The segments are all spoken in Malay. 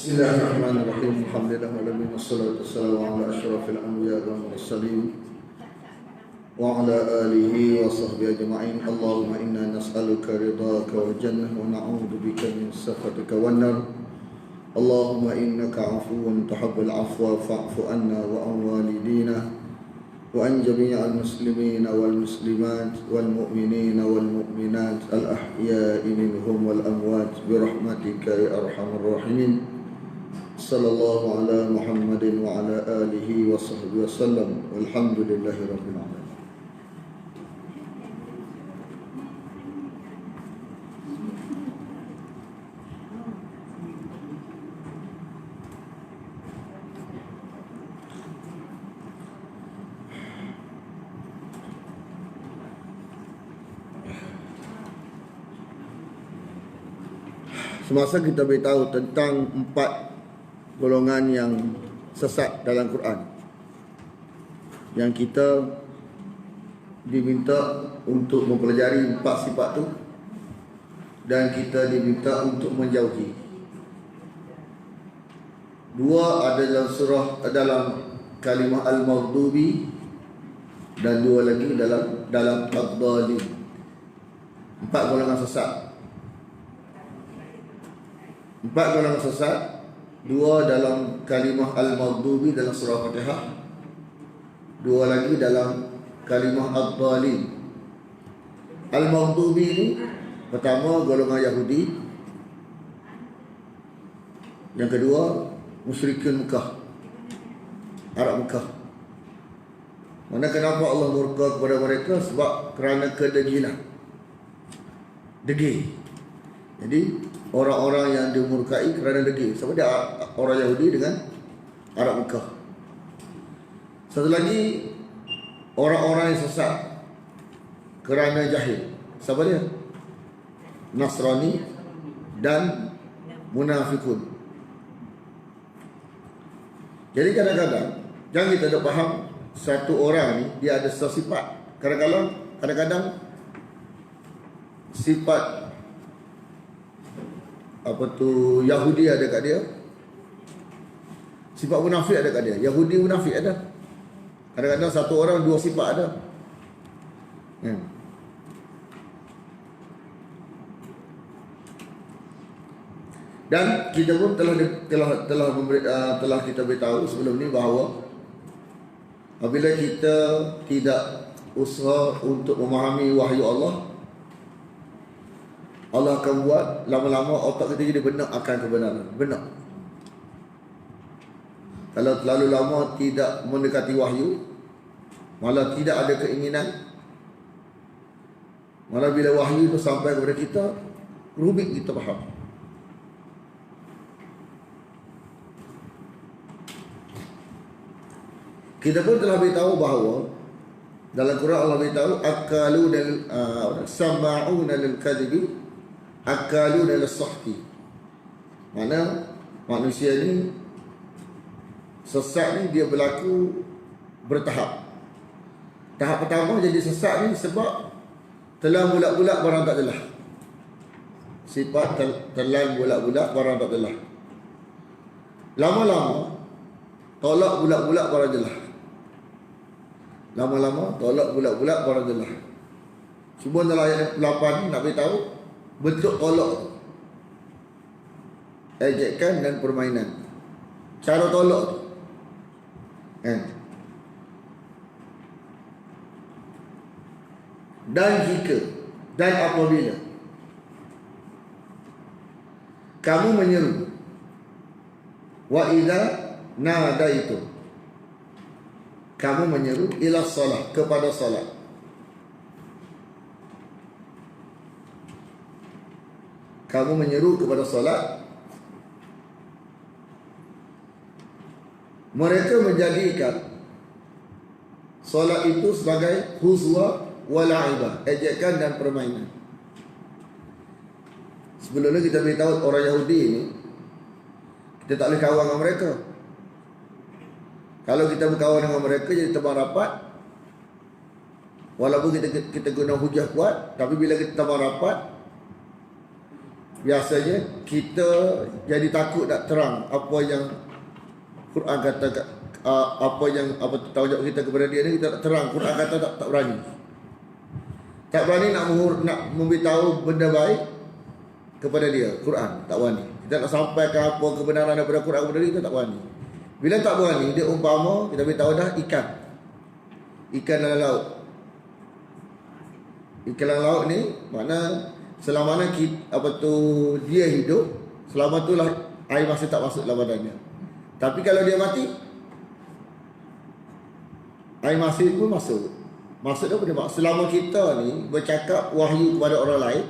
Bismillahirrahmanirrahim. Alhamdulillah wassalatu wassalamu ala asyrafil anbiya wal mursalin wa ala alihi wa sahbihi ajma'in. Allahumma inna nas'aluka ridhaka wal jannah wa na'udzu bika min sakhatika wan nar. Allahumma innaka 'afuwun tuhibbul 'afwa fa'fu anna wa an walidina wa an jami'al muslimina wal muslimat wal mu'minina wal mu'minat al ahya'i minhum wal amwat bi rahmatika ya arhamar rahimin. Sallallahu ala Muhammadin wa ala alihi wa sahbihi wa sallam. Walhamdulillahi rabbil alamin. Semasa kita beritahu tentang 4 golongan yang sesat dalam Quran, yang kita diminta untuk mempelajari 4 sifat tu, dan kita diminta untuk menjauhi. 2 ada dalam surah, dalam kalimah al-maghdubi, dan 2 lagi dalam ad-dhalin. 4 golongan sesat. 4 golongan sesat, 2 dalam kalimah al-maghdubi dalam surah Fatihah, 2 lagi dalam kalimah ad-dhalin. Al-maghdubi ini pertama golongan Yahudi, yang kedua musyrikin Mekah, Arab Mekah. Mana kenapa Allah murka kepada mereka? Sebab kerana kedegilan, degil. Jadi orang-orang yang dimurkai kerana degil. Sebab dia orang Yahudi dengan Arab Mekah. Satu lagi, orang-orang yang sesat kerana jahil. Siapa dia? Nasrani dan munafikun. Jadi kadang-kadang jangan kita tak faham satu orang ni dia ada satu sifat. Kadang-kadang sifat Yahudi ada kat dia, sifat munafik ada kat dia. Yahudi munafik ada. Kadang-kadang satu orang 2 sifat ada. Dan kita pun telah kita beritahu sebelum ni bahawa apabila kita tidak usaha untuk memahami wahyu Allah, Allah akan buat lama-lama otak kita jadi benar akan kebenaran. Benar. Kalau terlalu lama tidak mendekati wahyu, malah tidak ada keinginan, Malah bila wahyu itu sampai kepada kita, rumit kita faham. Kita pun telah beritahu bahawa dalam Quran Allah beritahu akaluna sama'una lil kadhibi akaluna lis sahti. Mana manusia ni sesat ni dia berlaku bertahap. Tahap pertama jadi sesat ni sebab telan bulat-bulat barang tak adalah. Sifat telan bulat-bulat barang tak adalah. Lama-lama tolak bulat-bulat barang adalah. Lama-lama tolak bulat-bulat barang adalah. Cuma dalam ayat 8 ni nak beritahu bentuk tolak tu, ejekan dan permainan. Cara tolak tu kan. Dan jika dan apabila kamu menyeru, wa idza nadaitu, kamu menyeru ila salat, kepada salat. Kamu menyeru kepada salat, mereka menjadikan salat itu sebagai huzwa wa la'ibah, ejekan dan permainan. Sebelum ni kita beritahu orang Yahudi ni, kita tak boleh kawan dengan mereka. Kalau kita berkawan dengan mereka jadi teman rapat, walaupun kita guna hujah kuat, tapi bila kita teman rapat, biasanya kita jadi takut tak terang apa yang Quran kata, apa tajuk kita kepada dia ni, kita tak terang. Quran kata tak berani. Tak berani nak memberitahu benda baik kepada dia. Quran tak berani. Kita nak sampaikan apa kebenaran daripada Quran kepada dia, kita tak berani. Bila tak berani, dia umpama kita beritahu dah ikan dalam laut. Ikan dalam laut ni makna selama mana dia hidup, selama tu lah air masih tak masuk dalam badannya. Tapi kalau dia mati, air masih pun masuk. Maksud apa dia? Selama kita ni bercakap wahyu kepada orang lain,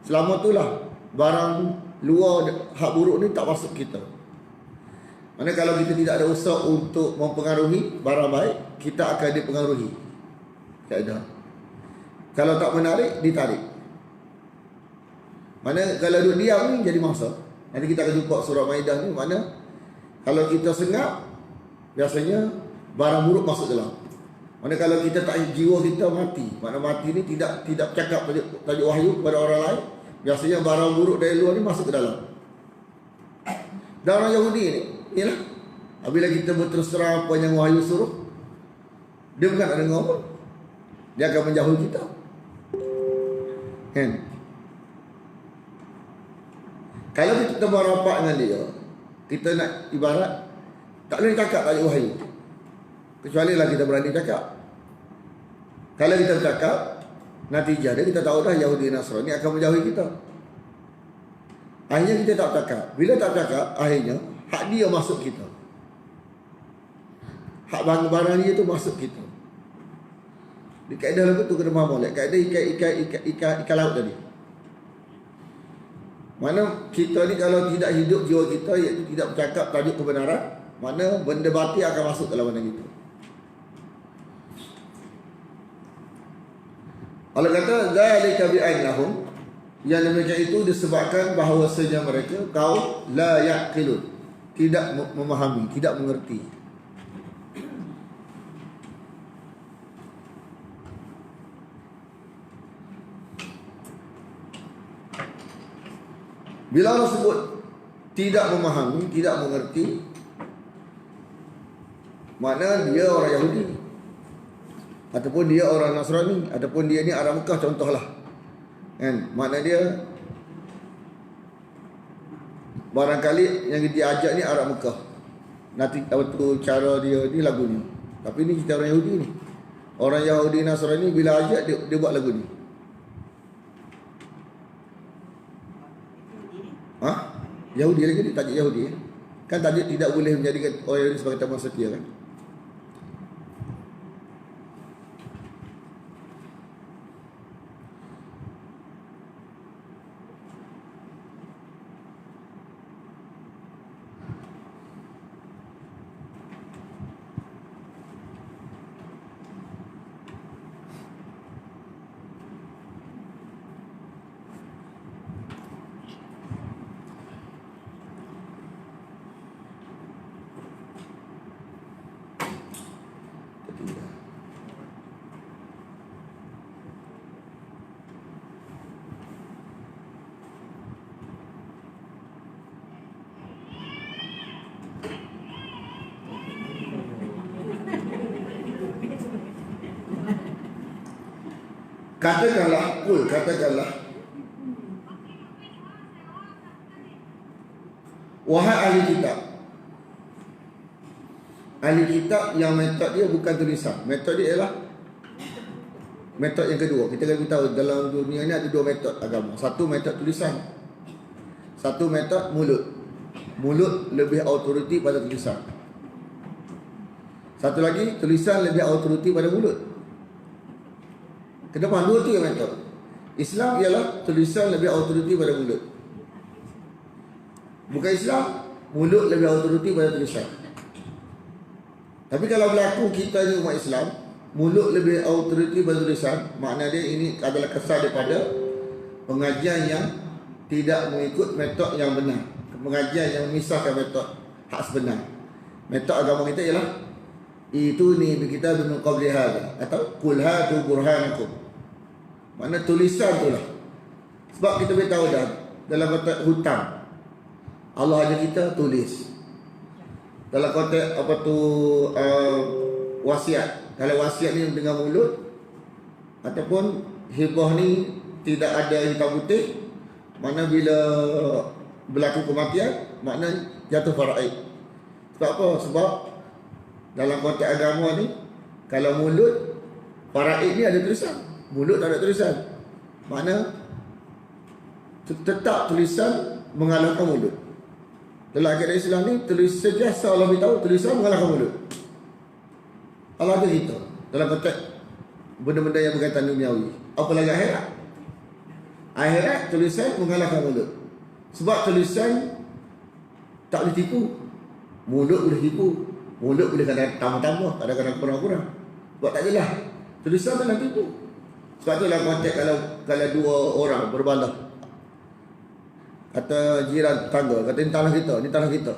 selama itulah barang luar hak buruk ni tak masuk kita. Mana kalau kita tidak ada usaha untuk mempengaruhi barang baik, kita akan dipengaruhi. Kaedah. Kalau tak menarik, ditarik. Mana kalau duduk diam ni jadi mangsa. Nanti kita akan jumpa surah Maidah ni, mana kalau kita sengap, biasanya barang buruk masuk dalam. Mana kalau kita tak, jiwa kita mati. Mana mati ni tidak cakap tajuk wahyu kepada orang lain, biasanya barang buruk dari luar ni masuk ke dalam. Dan orang Yahudi ni, ialah apabila kita berterus terang apa yang wahyu suruh, dia bukan nak dengar pun, dia akan menjauhi kita. Kan? Kalau kita berapat dengan dia, kita nak ibarat tak boleh cakap tajuk wahyu, kecuali lah kita berani cakap. Kalau kita cakap, natijah dia kita tahu dah Yahudi Nasrani akan menjauhi kita. Akhirnya kita tak cakap. Bila tak cakap, akhirnya hak dia masuk kita. Hak barang dia tu masuk kita. Di kaedah lagu tu kena faham boleh. Kaedah ikan laut tadi. Mana kita ni kalau tidak hidup jiwa kita, iaitu tidak bercakap tajuk kebenaran, mana benda batil akan masuk dalam badan kita. Allah kata zalika bi'annahum, yang demikian itu disebabkan bahawasanya mereka kaum la yaqilun, tidak memahami, tidak mengerti. Bila Allah sebut tidak memahami, tidak mengerti, makna dia orang Yahudi, ataupun dia orang Nasrani, ataupun dia ni Arab Mekah contohlah. Kan? Makna dia barangkali yang diajak ni Arab Mekah. Nanti betul cara dia ni lagunya. Tapi ni kita orang Yahudi ni. Orang Yahudi Nasrani bila ajak dia buat lagu ni. Yahudi lagi, tajuk Yahudi kan, tajuk tidak boleh menjadikan orang Yahudi sebagai teman setia kan. katakanlah wahai ahli kitab yang metod dia bukan tulisan. Metod dia ialah metod yang kedua. Kita kena tahu dalam dunia ni ada dua metod agama. Satu metod tulisan, satu metod mulut. Mulut lebih autoriti pada tulisan. Satu lagi, tulisan lebih autoriti pada mulut. Kenapa? Dua tu yang metod. Islam ialah tulisan lebih autoriti pada mulut. Bukan Islam, mulut lebih autoriti pada tulisan. Tapi kalau berlaku kita ni umat Islam, mulut lebih autoriti pada tulisan, makna dia ini adalah kesan daripada pengajian yang tidak mengikut metod yang benar, pengajian yang memisahkan metod hak sebenar. Metod agama kita ialah itu ni kita min qabli hadha atau qul hatu burhanakum. Makna tulisan itulah. Sebab kita beritahu dah dalam konteks hutang, Allah ajar kita tulis. Dalam konteks wasiat, kalau wasiat ni dengan mulut ataupun hibah ni tidak ada hitam putih, makna bila berlaku kematian, makna jatuh faraid. Sebab apa? Sebab dalam konteks agama ni, kalau mulut, faraid ni ada tulisan, mulut tak ada tulisan, makna tetap tulisan mengalahkan mulut. Dalam agama Islam ni, tulis sejasa Allah beritahu tulisan mengalahkan mulut. Allah ada kita dalam konteks benda-benda yang berkaitan duniawi. Apalagi akhirat. Akhirat tulisan mengalahkan mulut. Sebab tulisan tak boleh tipu, mulut boleh tipu. Mulut boleh kadang tambah-tambah, kadang-kadang kurang-kurang. Sebab tak jelas. Tulisan tak nak tipu. Sebab tu dalam konteks kalau dua orang berbalah, kata jiran tetangga, kata ni tanah kita.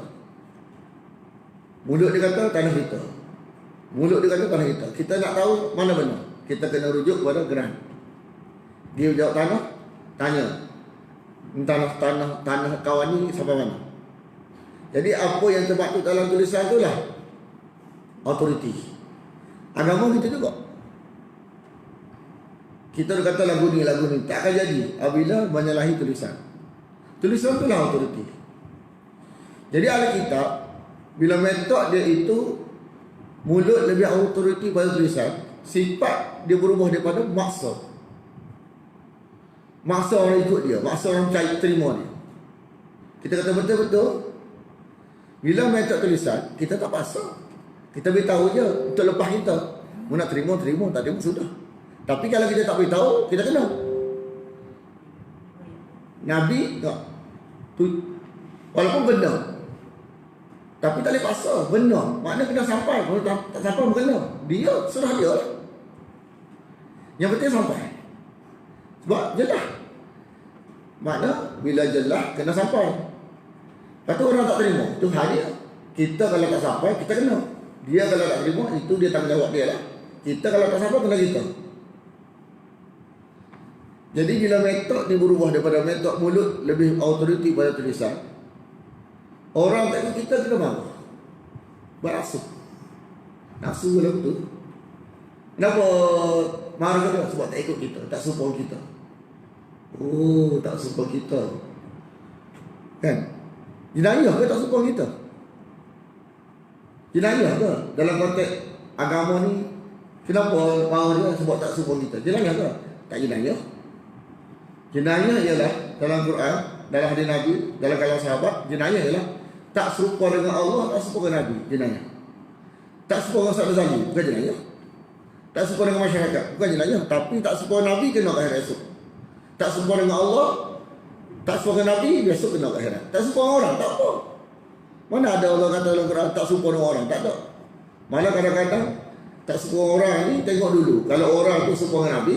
Mulut dia kata tanah kita. Mulut dia kata tanah kita. Kita nak tahu mana benar, kita kena rujuk pada geran. Dia jawab tanah, tanya tanah kawan ni sampai mana. Jadi apa yang termaktub dalam tulisan itulah autoriti. Agama kita juga. Kita kata lagu ni tak akan jadi apabila menyalahi tulisan. Tulisan itulah autoriti. Jadi ahli kitab, bila metod dia itu mulut lebih autoriti pada tulisan, sifat dia berubah daripada maksa. Maksa orang ikut dia, maksa orang percaya terima dia. Kita kata betul-betul, bila metod tulisan, kita tak paksa. Kita beritahu je untuk lepas kita. Mau nak terima, tak terima sudah. Tapi kalau kita tak beritahu, kita kena. Nabi tak. Walaupun benar, tapi tak boleh paksa. Benar, makna kena sampai. Kalau tak sampai pun kena. Dia, serah dia lah. Yang penting sampai. Sebab jelas. Makna bila jelas, kena sampai. Lepas tu orang tak terima, itu hal dia. Kita kalau tak sampai, kita kena. Dia kalau tak terima, itu dia tanggungjawab dia lah. Kita kalau tak sampai, kena kita. Jadi bila metod ni berubah daripada metod mulut lebih autoriti pada tulisan, orang tak ikut kita kena marah, berasa nafsu lah betul. Kenapa marah kita? Sebab tak ikut kita, tak support kita. Oh, tak support kita, kan? Jenayah ke tak support kita? Jenayah ke? Dalam konteks agama ni, kenapa marah dia? Sebab tak support kita. Jenayah ke? Tak jenayah. Jenayah ialah dalam Quran, dalam hadis Nabi, dalam kalangan sahabat, jenayah ialah tak serupa dengan Allah, tak serupa dengan Nabi, jenayah. Tak serupa dengan sahabat Zali, bukan jenayah. Tak serupa dengan masyarakat, bukan jenayah. Tapi tak serupa dengan Nabi, kena ke akhirat esok. Tak serupa dengan Allah, tak serupa dengan Nabi, besok kena ke akhirat. Tak serupa dengan orang, tak apa. Mana ada Allah kata dalam Quran tak serupa dengan orang, tak ada. Malah kadang-kadang tak serupa dengan orang ni, tengok dulu. Kalau orang tu serupa dengan Nabi,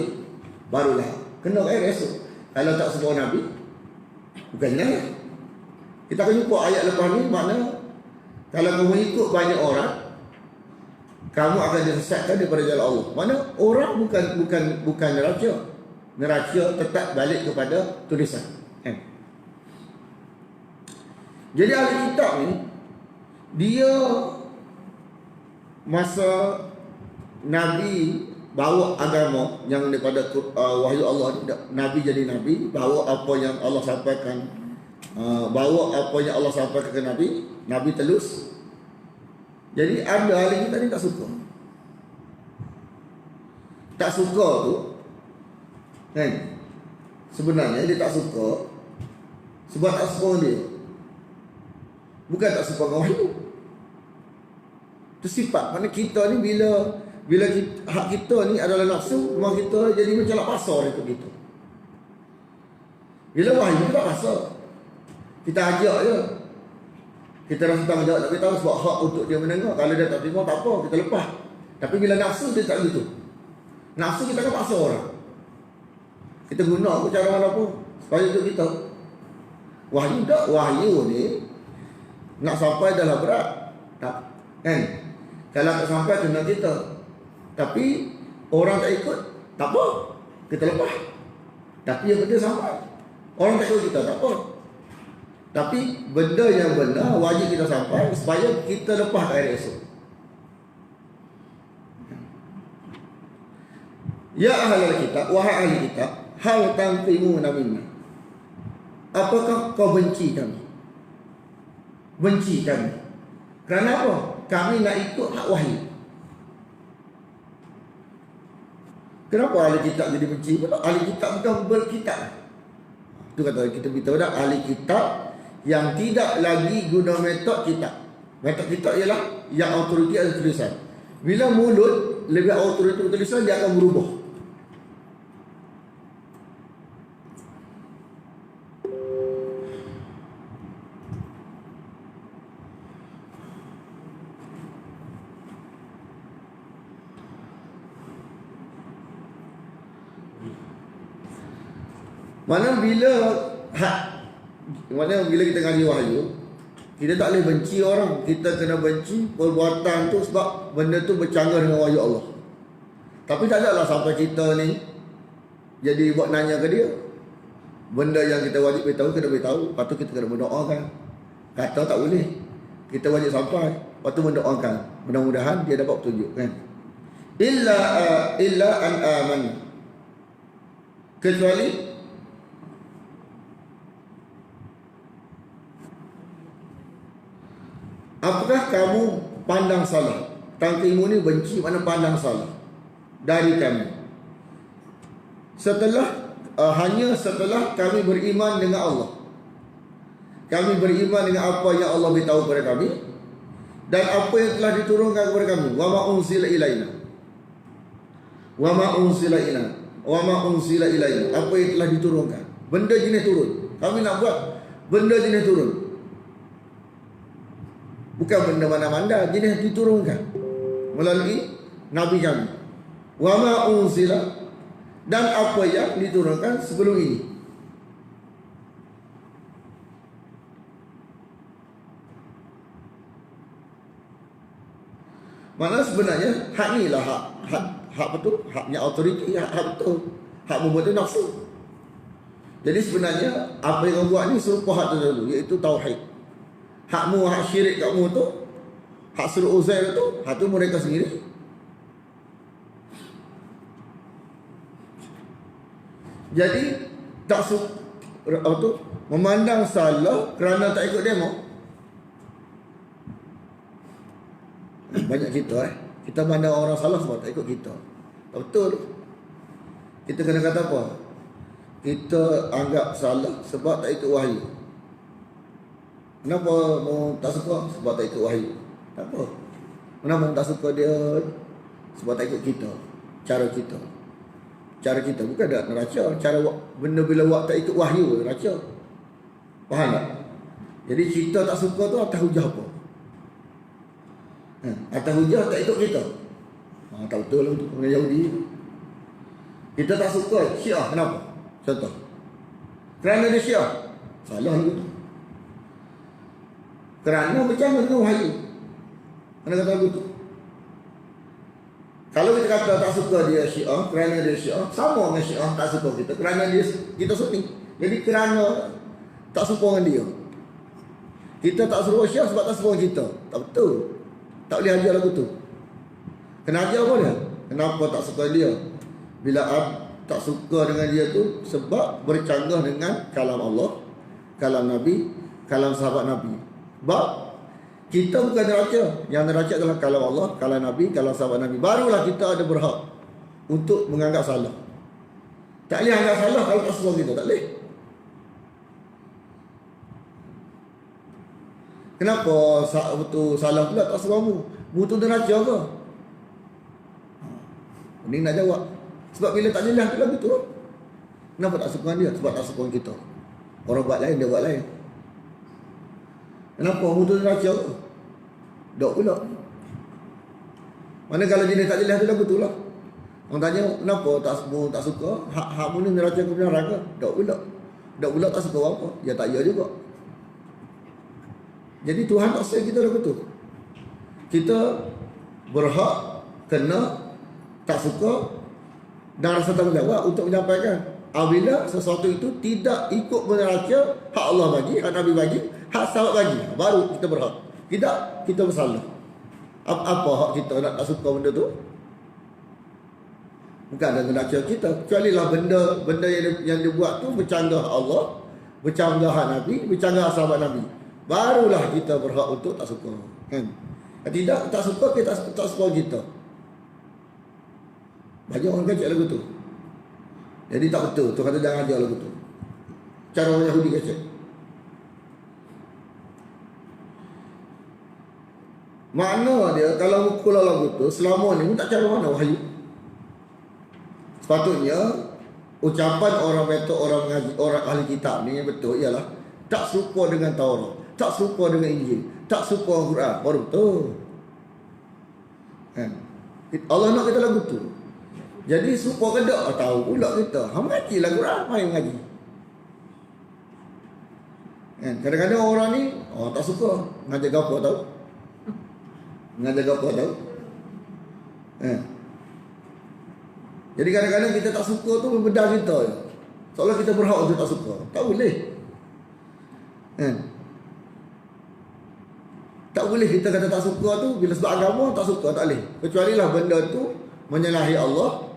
barulah kena ke akhirat esok. Kalau tak serupa Nabi, bukan jenayah. Kita akan jumpa ayat lepas ni, makna kalau kamu ikut banyak orang, kamu akan disesatkan daripada jalan Allah. Mana orang bukan neraca. Neraca tetap balik kepada tulisan. Jadi ahli kitab ni, dia masa Nabi bawa agama yang daripada wahyu Allah ni, Nabi jadi Nabi, bawa apa yang Allah sampaikan, bawa apa yang Allah sampaikan ke Nabi, Nabi telus. Jadi ada ahli kita ni tak suka. Tak suka tu kan, sebenarnya dia tak suka sebab tak suka dia, bukan tak suka dengan wahyu. Itu sifat. Mana kita ni bila hak kita ni adalah nafsu, rumah kita jadi macam nak pasar ikut kita. Bila wahyu kita tak pasar, kita ajak je. Kita rasa tanggungjawab nak beritahu sebab hak untuk dia mendengar. Kalau dia tak terima tak apa, kita lepas. Tapi bila nafsu dia tak begitu. Nafsu kita kan paksa orang. Kita guna aku cara mana pun supaya untuk kita. Wahyu tak, wahyu ni nak sampai dah lah berat. Tak, kan? Kalau tak sampai kena kita. Tapi orang tak ikut, tak apa, kita lepas. Tapi yang benda sampai, orang tak ikut kita, tak apa. Tapi benda yang benar wajib kita sampai supaya kita lepas hari esok. Ya ahlal kitab, wahai ahli kitab, hal tanqimuna minna. Apakah kau benci kami? Benci kami. Kerana apa? Kami nak ikut hak wahyu. Kenapa ahli kitab jadi benci? Sebab ahli kitab bukan berkitab. Itu kata kita beritahu dah, ahli kitab yang tidak lagi guna metod kitab. Metod kitab ialah yang autoriti ada tulisan. Bila mulut lebih autoriti tulisan, dia akan berubah. Mana bila kita ngaji wahyu, kita tak boleh benci orang. Kita kena benci perbuatan tu sebab benda tu bercanggah dengan wahyu Allah. Tapi tak adalah sampai kita ni jadi buat nanya ke dia. Benda yang kita wajib beritahu, kena beritahu. Lepas tu kita kena mendoakan. Kata tak boleh, kita wajib sampai. Lepas tu mendoakan, mudah-mudahan dia dapat petunjuk kan. Illa an aman, kecuali apakah kamu pandang salah? Tangkimu ni benci mana pandang salah dari kami. Hanya setelah kami beriman dengan Allah. Kami beriman dengan apa yang Allah beritahu kepada kami dan apa yang telah diturunkan kepada kami. Wa ma unzila ilaina. Wa ma unzila ilaina. Wa ma unzila ilaina. Apa yang telah diturunkan. Benda jenis turun. Kami nak buat benda jenis turun. Bukan benda mana-mana, jenis diturunkan melalui Nabi kami. Wa ma unzila, dan apa yang diturunkan sebelum ini. Mana sebenarnya hak ni lah hak betul, haknya autoriti, hak betul. Hak membuat tu nafsu. Jadi sebenarnya apa yang kau buat ni serupa hak terdahulu, iaitu tauhid. Hakmu, hak syirik kamu tu, hak suruh Uzair tu, hak tu mereka sendiri. Jadi tak memandang salah kerana tak ikut demo. Banyak kita kita pandang orang salah sebab tak ikut kita. Tak betul. Kita kena kata apa? Kita anggap salah sebab tak ikut wahyu. Kenapa mau tak suka? Sebab tak ikut wahyu. Tak apa. Kenapa mau tak suka dia? Sebab tak ikut kita. Cara kita. Cara kita bukan ada neraca. Cara benda bila buat tak ikut wahyu neraca. Faham tak? Jadi kita tak suka tu atas hujah apa? Atas hujah tak ikut kita. Tak betul lah untuk orang Yahudi. Kita tak suka Syiah. Kenapa? Contoh. Kerana dia Syiah. Salah gitu. Kerana bercanggah dengan wahyu. Mana kata begitu? Kalau kita kata tak suka dia Syiah, kerana dia Syiah, sama dengan Syiah tak suka kita, kerana dia kita Sunni. Jadi kerana tak suka dengan dia, kita tak suruh Syiah sebab tak suka dengan kita. Tak betul. Tak boleh ajar lagu tu. Kena ajar apa dia? Kenapa tak suka dia? Bila tak suka dengan dia tu sebab bercanggah dengan kalam Allah, kalam Nabi, kalam sahabat Nabi. Sebab kita bukan neraca. Yang neraca adalah kalam Allah, kalam Nabi, kalam sahabat Nabi. Barulah kita ada berhak untuk menganggap salah. Tak boleh anggap salah kalau tak suka kita. Tak boleh. Kenapa betul salah pula tak suka mu? Mu tu neraca ke? Ini nak jawab. Sebab bila tak jelas tu lah betul. Kenapa tak suka dia? Sebab tak suka kita. Orang buat lain, dia buat lain. Kenapa mu tu neraca ke? Dok pula. Mana kalau jenis tak jelas tu lah betul lah. Orang tanya, kenapa tak suka? Hak mu ni neraca kebenaran ke? Dok pula. Dok pula tak suka apa? Ya tak ya juga. Jadi Tuhan tak say kita dah betul. Kita berhak kena tak suka dan rasa tanggungjawab untuk menyampaikan. Apabila sesuatu itu tidak ikut meneraca hak Allah bagi, hak Nabi bagi, hak sahabat bagi, baru kita berhak. Tidak, kita bersalah. Apa hak kita nak tak suka benda tu? Bukan ada neraca kita. Kecuali lah benda yang dia buat tu bercanggah Allah, bercanggah hak Nabi, bercanggah sahabat Nabi. Barulah kita berhak untuk tak suka. Kan? Tidak, tak suka, kita tak suka kita. Banyak orang kacau lagu tu. Jadi tak betul. Tu kata jangan ajar lagu tu. Cara orang Yahudi kacau. Makna dia kalau mukul lagu tu selama ni tak cara mana wahyu. Sepatutnya ucapan orang betul, orang mengaji, orang ahli kitab ni yang betul ialah tak serupa dengan Taurat, tak serupa dengan Injil, tak serupa dengan Quran. Baru betul. Kan? Allah nak kita lagu tu. Jadi serupa ke tak? Tahu pula kita. Mengaji lah Quran, main mengaji. Kan? Kadang-kadang orang ni tak suka mengajar apa tahu. Mengajar apa tahu. Kan? Jadi kadang-kadang kita tak suka tu membedah kita. Seolah kita berhak untuk tak suka. Tak boleh. Kan? Tak boleh kita kata tak suka tu bila sebab agama tak suka, tak boleh. Kecuali lah benda tu menyalahi Allah,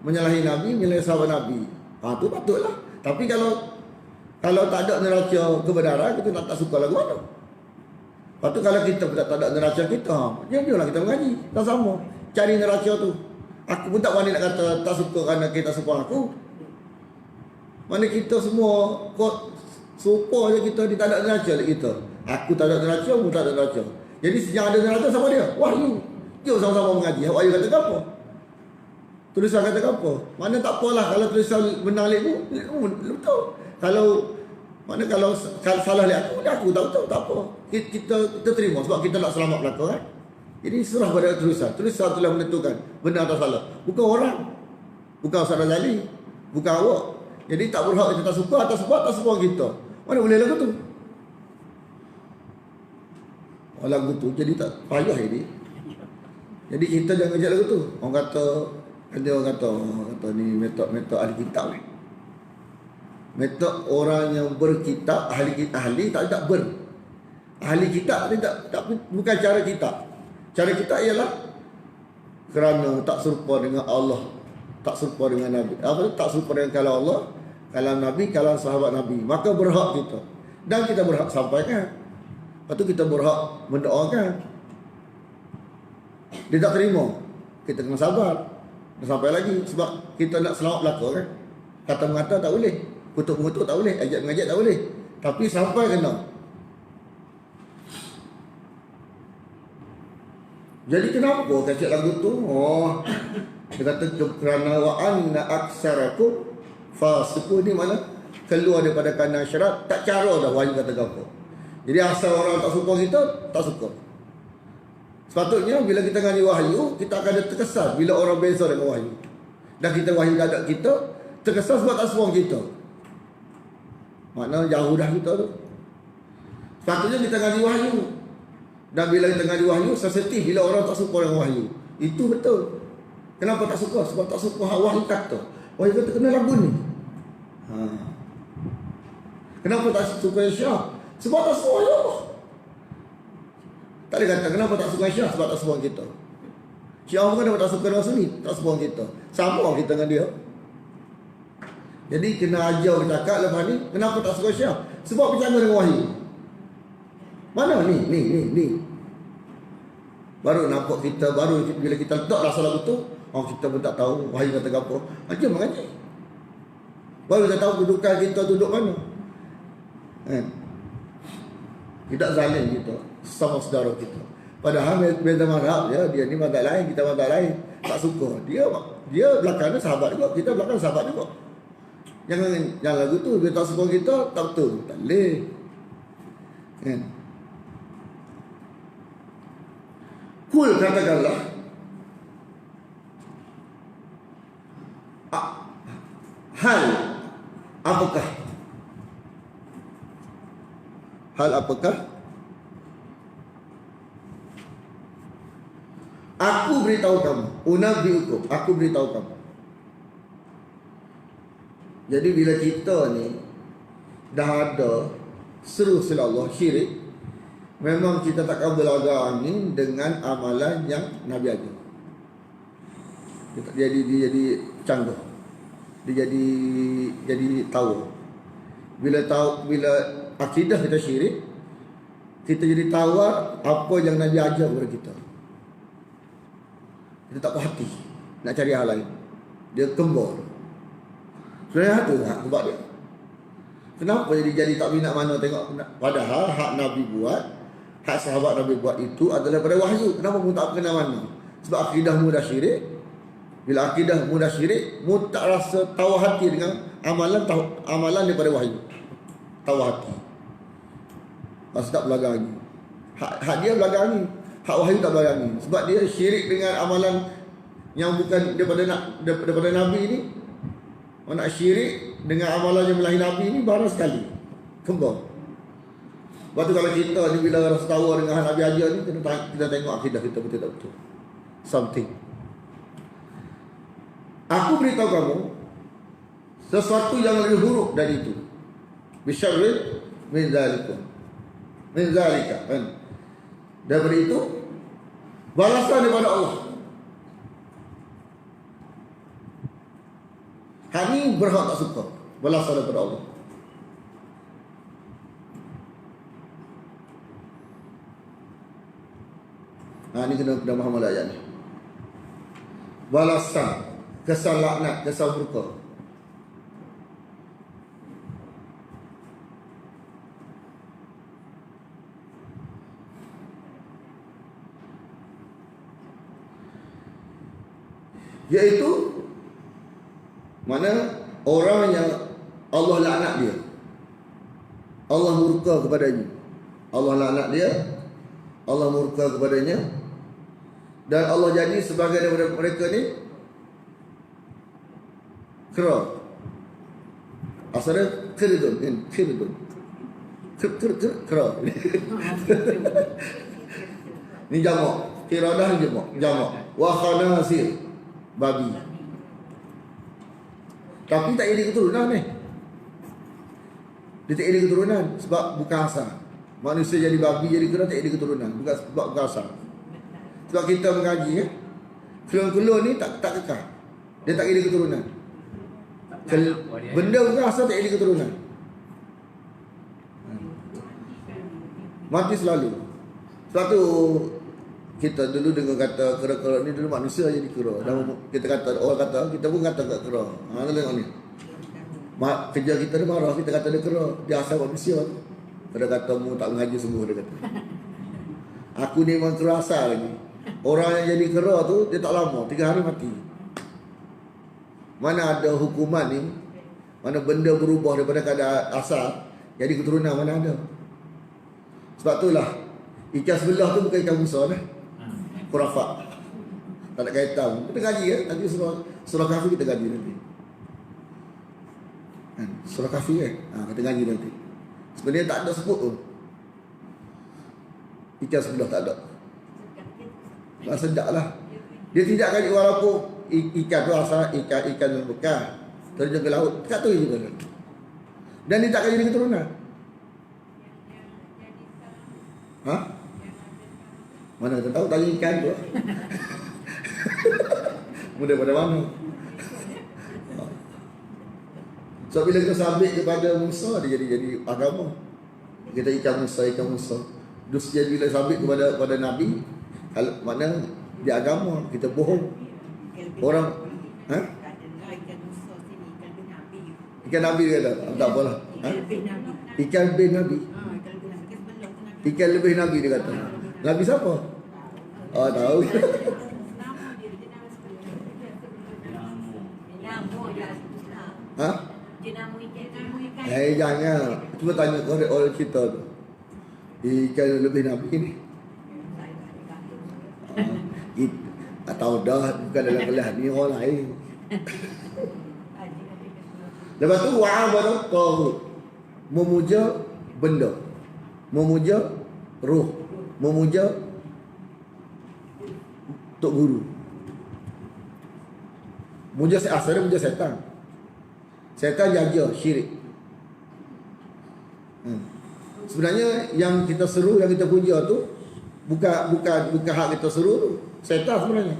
menyalahi Nabi, menyalahi sahabat Nabi. Tu patutlah. Tapi kalau tak ada neraca kebenaran, kita nak tak suka lagu mana? Lepas tu kalau kita tak ada neraca kita, jom lah kita mengaji. Tak sama. Cari neraca tu. Aku pun tak berani nak kata tak suka kerana kita suka aku. Mana kita semua serupa je kita, dia tak ada neraca dekat kita. Aku tak ada neraca, mu tak ada neraca. Jadi yang ada neraca sama dia. Wahyu. Jom sama-sama mengaji. Wahyu kata apa? Tulisan kata apa? Mana tak apalah kalau tulisan benar lek betul. Kalau salah lek aku tak betul, tak apa. Kita terima sebab kita nak selamat belaka kan. Jadi serah pada tulisan. Tulisan telah menentukan benar atau salah. Bukan orang. Bukan Ustaz Razali. Bukan awak. Jadi tak berhak kita tak suka atau sebab tak suka kita. Mana boleh lagu tu? Lagu tu jadi tak payah ini. Jadi kita jangan ajak lagu tu. Orang kata ni metod ahli kitab ni. Metod orang yang berkitab, ahli tak ber. Ahli kitab ni tak bukan cara kitab. Cara kita ialah kerana tak serupa dengan Allah, tak serupa dengan Nabi. Tak serupa dengan kalam Allah, kalam Nabi, kalam sahabat Nabi. Maka berhak kita. Dan kita berhak sampaikan. Lepas tu kita berhak mendoakan. Dia tak terima, kita kena sabar. Dia sampai lagi sebab kita nak selamat belaka kan. Kata mengata tak boleh, kutuk-mengutuk tak boleh, ajak mengajak tak boleh. Tapi sampai kena. Jadi kenapa kacau lagu tu? Dia kata kerana wa anna aksarakum fasiqun, ni mana keluar daripada kanan syarat, tak cara dah wahyu kata apa. Jadi asal orang tak suka kita, tak suka. Sepatutnya bila kita ngaji wahyu, kita akan ada terkesan bila orang beza dengan wahyu. Dan kita wahyu tak ada kita, terkesan sebab tak suka kita. Maknanya jauh dah kita tu. Sepatutnya kita ngaji wahyu. Dan bila kita ngaji wahyu, sensitif bila orang tak suka dengan wahyu. Itu betul. Kenapa tak suka? Sebab tak suka wahyu kata. Wahyu kata kena lagu ni. Kenapa tak suka Syah? Sebab tak suka wahyu Allah. Tak boleh kata kenapa tak suka Syah? Sebab tak suka kita. Syiah bukan dapat tak suka dengan Sunni, tak suka orang kita. Sama kita dengan dia. Jadi kena ajar bercakap lepas ni, kenapa tak suka Syiah? Sebab bercanggah dengan wahyu. Mana ni. Baru nampak kita, baru bila kita letak rasa lagu tu, kita pun tak tahu wahyu kata apa. Macam mengaji. Baru kita tahu kedudukan kita duduk mana. Tidak zalim kita sama saudara kita. Padahal beza mazhab dia ni mazhab lain, kita mazhab lain. Tak suka. Dia belakangnya sahabat juga, kita belakang sahabat juga. Yang lagu tu dia tak suka kita, tak betul. Tak boleh. Kul katakanlah hal apakah aku beritahu kamu, unabbiukum, aku beritahu kamu. Jadi bila kita ni dah ada seru sila Allah syirik, memang kita takkan berlaga angin dengan amalan yang Nabi ajar. Dia jadi cangguh. Dia jadi tahu. Bila akidah kita syirik, kita jadi tahu apa yang Nabi ajar kepada kita. Kita tak puas hati nak cari hal lain. Dia kembur. Sebenarnya tu hak sebab dia. Kenapa jadi tak minat mana tengok? Padahal hak Nabi buat, hak sahabat Nabi buat itu adalah pada wahyu. Kenapa mu tak kenal mana? Sebab akidahmu dah syirik. Bila akidahmu dah syirik, mu tak rasa tahu hati dengan amalan daripada wahyu. Tahu hati. Masa tak belakangi. Hak dia belakangi. Hak wahyu tak belakangi. Sebab dia syirik dengan amalan yang bukan daripada Nabi ni. Orang nak syirik dengan amalan yang melahi Nabi ni baru sekali. Kembang. Lepas tu kalau kita ni bila rasa tahu dengan Nabi ajar ni, kita tengok akidah kita betul tak betul. Something. Aku beritahu kamu sesuatu yang lebih buruk dari itu. Bisyarrin min zalika. Daripada itu balasan daripada Allah. Kami berhak tak suka balasan daripada Allah. Ini kena faham ayat ni. Balasan, kesal laknat, kesal murka. Iaitu mana orang yang Allah laknat dia, Allah murka kepadanya, Allah laknat dia, Allah murka kepadanya, dan Allah jadi sebagai daripada mereka ni kera. Asalnya kiridun kera. Ni jamak, kiradah jamak. Wa khanasir, babi. Tapi tak jadi keturunan ni. Dia tak jadi keturunan sebab bukan asal. Manusia jadi babi, jadi kera, tak jadi keturunan. Bukan asal. Sebab kita mengaji kelon-kelon ni tak kekal. Dia tak jadi keturunan. Benda bukan asal tak jadi keturunan. Mati selalu. Sebab tu kita dulu dengar kata kera-kera ni dulu manusia jadi kera. Dan kita kata, orang kata, kita pun kata kat kera. Tengok ni. Kerja kita dia marah, kita kata dia kera. Dia asal manusia. Dia kata, mu tak mengaji semua, dia kata. Aku ni memang kera asal lagi. Orang yang jadi kera tu, dia tak lama, 3 hari mati. Mana ada hukuman ni, mana benda berubah daripada keadaan asal, jadi keturunan mana ada. Sebab itulah, ikan sebelah tu bukan ikan Musa dah. Khurafat. Tak ada kaitan. Kita gaji kan? Nanti surah Kahfi kita gaji nanti. Surah Kahfi kan? Kita gaji nanti. Sebenarnya tak ada sebut pun. Ikan sebelah tak ada. Sedap lah. Dia tidak gaji walaupun ikan tu asal ikan yang bekas terjun ke laut. Tak tahu juga. Dan dia tak gaji dengan keturunan. Mana kita tahu tanya ikan tu. Mudah pada mana? So bila kita sabit kepada Musa, dia jadi agama. Kita ikan Musa. Dus jadi bila sabit kepada Nabi, kalau mana dia agama, kita bohong. Orang ikan Nabi kata, tak apalah. Ikan bin Nabi. Ikan lebih Nabi dia kata. Nabi siapa? Tahu. Jangan. Cuba tanya orang kita tu. Ikan lebih Nabi ni. Tahu dah, bukan dalam kelas ni, orang lain. Lepas tu wa'abadat taghut, memuja benda, memuja roh, memuja tok guru. Muja asalnya muja setan. Setan jaga syirik. Sebenarnya yang kita seru, yang kita puja tu bukan hak kita seru tu. Setan sebenarnya.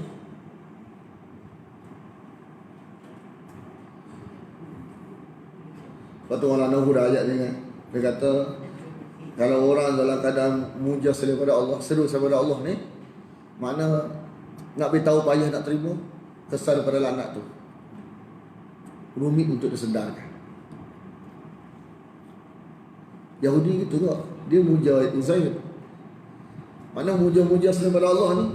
Lepas tu orang Nahur ajak dia kata, kalau orang dalam keadaan muja daripada Allah, seru daripada Allah ni, makna nak beritahu payah nak terima, kesal daripada laknat tu. Rumit untuk disedarkan. Yahudi gitu tak? Dia muja Uzair. Mana muja-muja daripada Allah ni,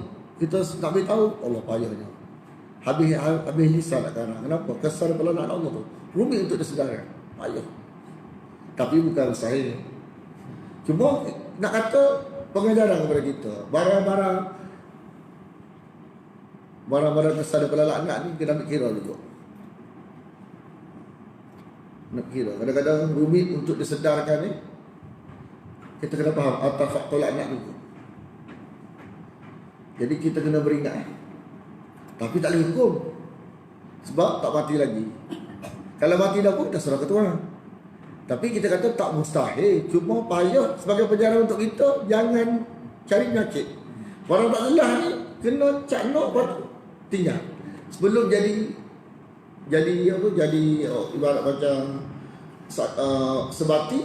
kita nak beritahu Allah payahnya. Habis lisan nak karang. Kenapa? Kesal daripada laknat Allah tu. Rumit untuk disedarkan. Payah. Tapi bukan sahih. Cuma nak kata pengajaran kepada kita, barang-barang kesal daripada laknat ni kita nak kira juga. Nak kira. Kadang-kadang rumit untuk disedarkan ni, kita kena faham atas faktor laknat juga. Jadi kita kena beringat. Tapi tak boleh hukum. Sebab tak mati lagi. Kalau mati dah pun dah serah ke Tuhan. Tapi kita kata tak mustahil. Cuma payah sebagai penjara untuk kita, jangan cari penyakit. Orang tak lelah ni kena caknok tinggal. Sebelum jadi ibarat macam sebati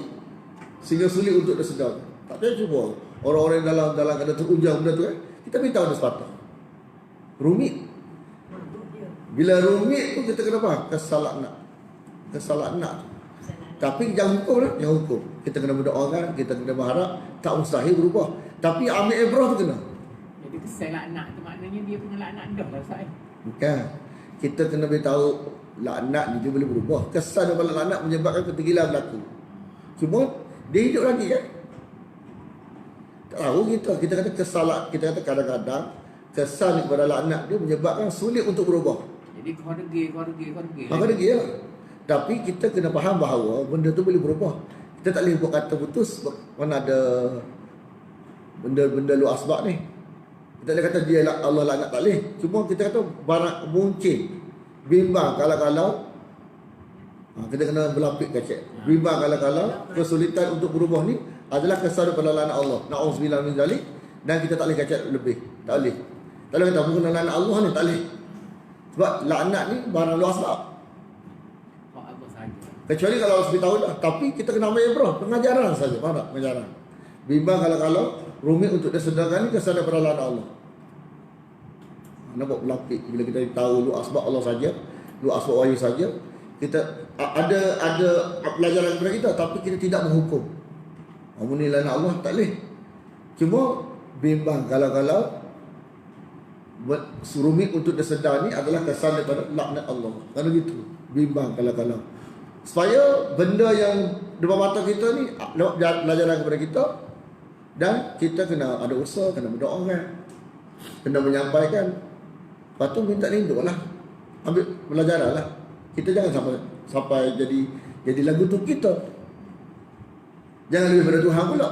sehingga sulit untuk disedar. Tak payah cuba. Orang-orang dalam keadaan terujang benda tu kita beritahu dia sepatah. Rumit. Bila rumit tu kita kena faham kesalahan nak. Tapi jangan hukum lah, jangan hukum. Kita kena berdoakan, kita kena berharap tak mustahil berubah. Tapi ambil ibrah tu kena. Jadi kesal laknat tu maknanya dia punya laknat dah lah Ustaz. Bukan. Kita kena beritahu laknat ni dia boleh berubah. Kesan daripada laknat menyebabkan ketergilan berlaku. Cuma dia hidup lagi kan. Tak tahu kita kata kesalahan, kita kata kadang-kadang kesan kepada laknat dia menyebabkan sulit untuk berubah. Jadi kau degil. Maka degil lah. Tapi kita kena faham bahawa benda tu boleh berubah. Kita tak boleh buat kata putus mana ada benda lu asbab ni. Kita boleh kata dia Allah laknat, tak boleh. Cuma kita kata barang mungkin bimbang kalau kita kena berlapik kacak. Bimbang kalau kesulitan untuk berubah ni adalah kesal daripada laknat Allah. Na'udzubillah min zalik, dan kita tak boleh kacak lebih. Tak boleh. Tak boleh kata bukan laknat Allah ni, tak boleh. Sebab laknat ni barang lu asbab. Kecuali kalau harus beritahu dah. Tapi kita kena ambil ibrah, pengajaran saja. Faham tak? Pengajaran. Bimbang kalau rumit untuk disedarkan ni kesal daripada laknat Allah. Nampak berlapik. Bila kita tahu lu asbab Allah saja, lu asbab wahyu saja, kita ada pelajaran kepada kita, tapi kita tidak menghukum. Ni laknat Allah, tak boleh. Cuma bimbang kalau rumit untuk disedar ni adalah kesal daripada laknat Allah. Kalau gitu. Bimbang kalau. Supaya benda yang depan mata kita ni pelajaran kepada kita, dan kita kena ada usaha, kena berdoa kan, kena menyampaikan. Lepas tu minta lindung lah, ambil pelajaran lah. Kita jangan sampai jadi lagu tu kita. Jangan lebih pada Tuhan pula.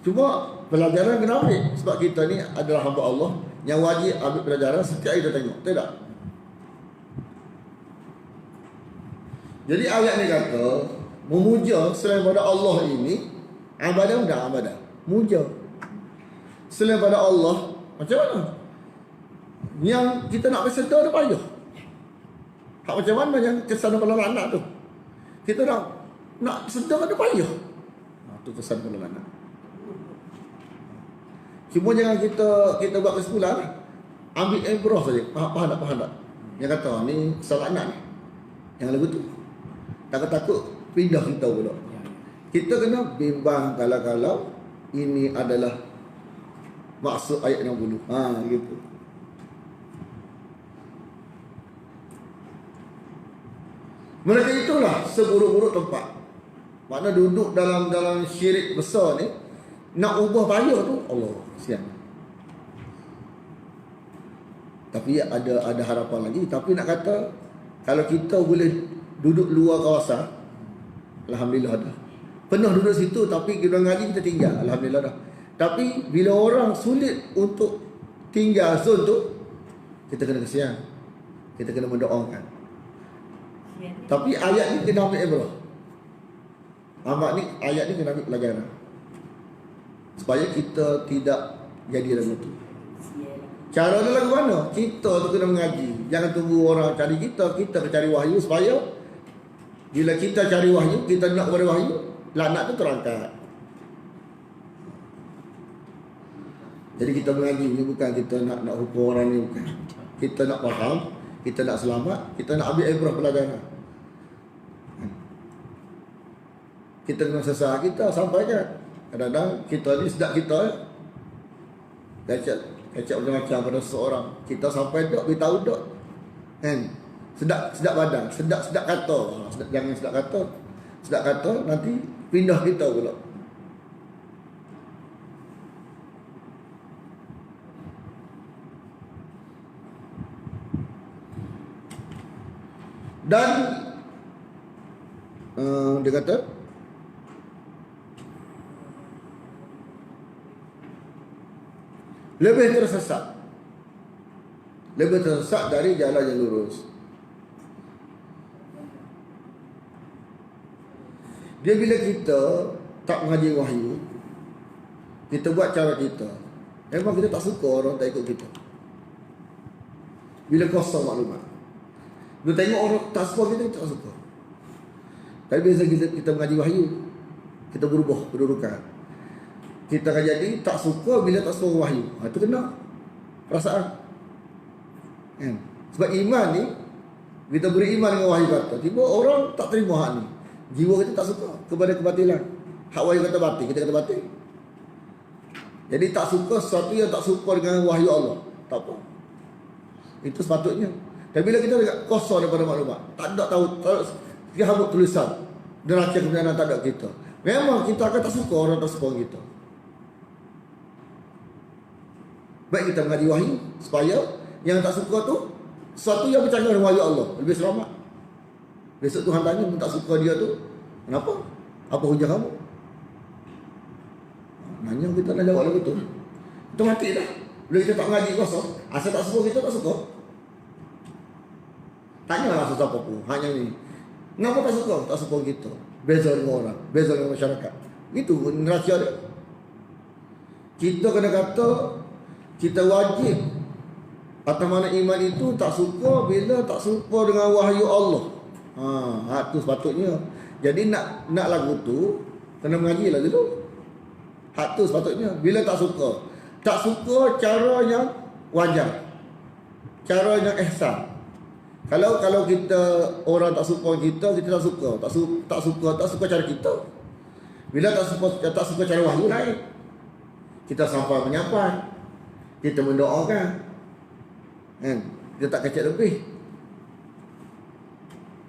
Cuma pelajaran kena ambil, sebab kita ni adalah hamba Allah yang wajib ambil pelajaran setiap hari kita tengok. Tak? Jadi ayat ni kata memuja selain pada Allah ini abadah, muja. Selain pada Allah Macam mana? Yang kita nak bersedar tu payah. Hak macam mana yang kesan kepala anak tu? Kita nak sedar tu payah. Tu kesan kepala anak. Cuma jangan kita buat kesimpulan. Ambil ibrah saja. Faham tak? Yang kata ni salah anak ni. Yang lagu tu. Takut-takut pindah kita pula. Kita kena bimbang kalau ini adalah maksud ayat 60. Gitu. Mereka itulah seburuk-buruk tempat. Makna duduk dalam syirik besar ni, nak ubah payah tu, Allah, kesian. Tapi ada harapan lagi. Tapi nak kata, kalau kita boleh duduk luar kawasan, alhamdulillah dah. Pernah duduk situ, tapi kita ngaji kita tinggal, alhamdulillah dah. Tapi bila orang sulit untuk tinggal zon tu, kita kena kesian. Kita kena mendoakan. Tapi ayat ni kena ambil ibrah. Ayat ni kena ambil pelajaran. Supaya kita tidak jadi lagu tu. Cara dia lagu mana? Kita tu kena mengaji. Jangan tunggu orang cari kita. Kita kena cari wahyu supaya bila kita cari wahyu, kita nak kepada wahyu, laknat tu terangkat. Jadi kita mengaji ni bukan kita nak hukum orang ni, bukan. Kita nak faham, kita nak selamat, kita nak ambil ibrah pelajaran. Kita kena sesah kita sampaikan. Kadang-kadang kita ni sedap kita kecap macam-macam pada seseorang. Kita sampai tak beritahu tak. Kan? Sedap badan, sedap kata. Jangan sedap kata. Sedap kata nanti pindah kita pula. Dan dia kata lebih tersesat dari jalan yang lurus. Dia bila kita tak mengaji wahyu, kita buat cara kita, memang kita tak suka orang tak ikut kita. Bila kosong maklumat, bila tengok orang tak suka kita tak suka. Tapi bila kita mengaji wahyu, kita berubah kedudukan. Kita akan jadi tak suka bila tak suka wahyu. Itu kena perasaan. Kan? Sebab iman ni, kita beri iman dengan wahyu kata, tiba orang tak terima hak ni. Jiwa kita tak suka kepada kebatilan. Hak wahyu kata batil, kita kata batil. Jadi tak suka sesuatu yang tak suka dengan wahyu Allah. Tak apa. Itu sepatutnya. Dan bila kita kosong daripada maklumat, tak ada tahu, dia habuk tulisan, neraca kebenaran tak ada kita, memang kita akan tak suka orang tak suka kita. Baik kita mengaji wahyu supaya yang tak suka tu sesuatu yang bercanggah dengan wahyu Allah, lebih selamat. Besok Tuhan tanya, tak suka dia tu, kenapa? Apa hujah kamu? Nanya kita nak jawab lagu tu, kita mati dah. Bila kita tak mengaji kosong, asal tak suka kita tak suka. Tanyalah sesiapa pun, hanya ni, kenapa tak suka? Tak suka kita. Beza dengan orang, beza dengan masyarakat. Itu neraca dia. Kita kena kata, kita wajib atas mana iman itu tak suka bila tak suka dengan wahyu Allah. Itu sepatutnya. Jadi nak lagu tu kena mengaji lagu tu. Hak tu sepatutnya. Bila tak suka cara yang wajar, cara yang ihsan. Kalau kita orang tak suka kita tak suka cara kita. Bila tak suka cara wahyu lain. Kita sampai menyapa, kita mendoakan, kan? Kita tak kecek lebih.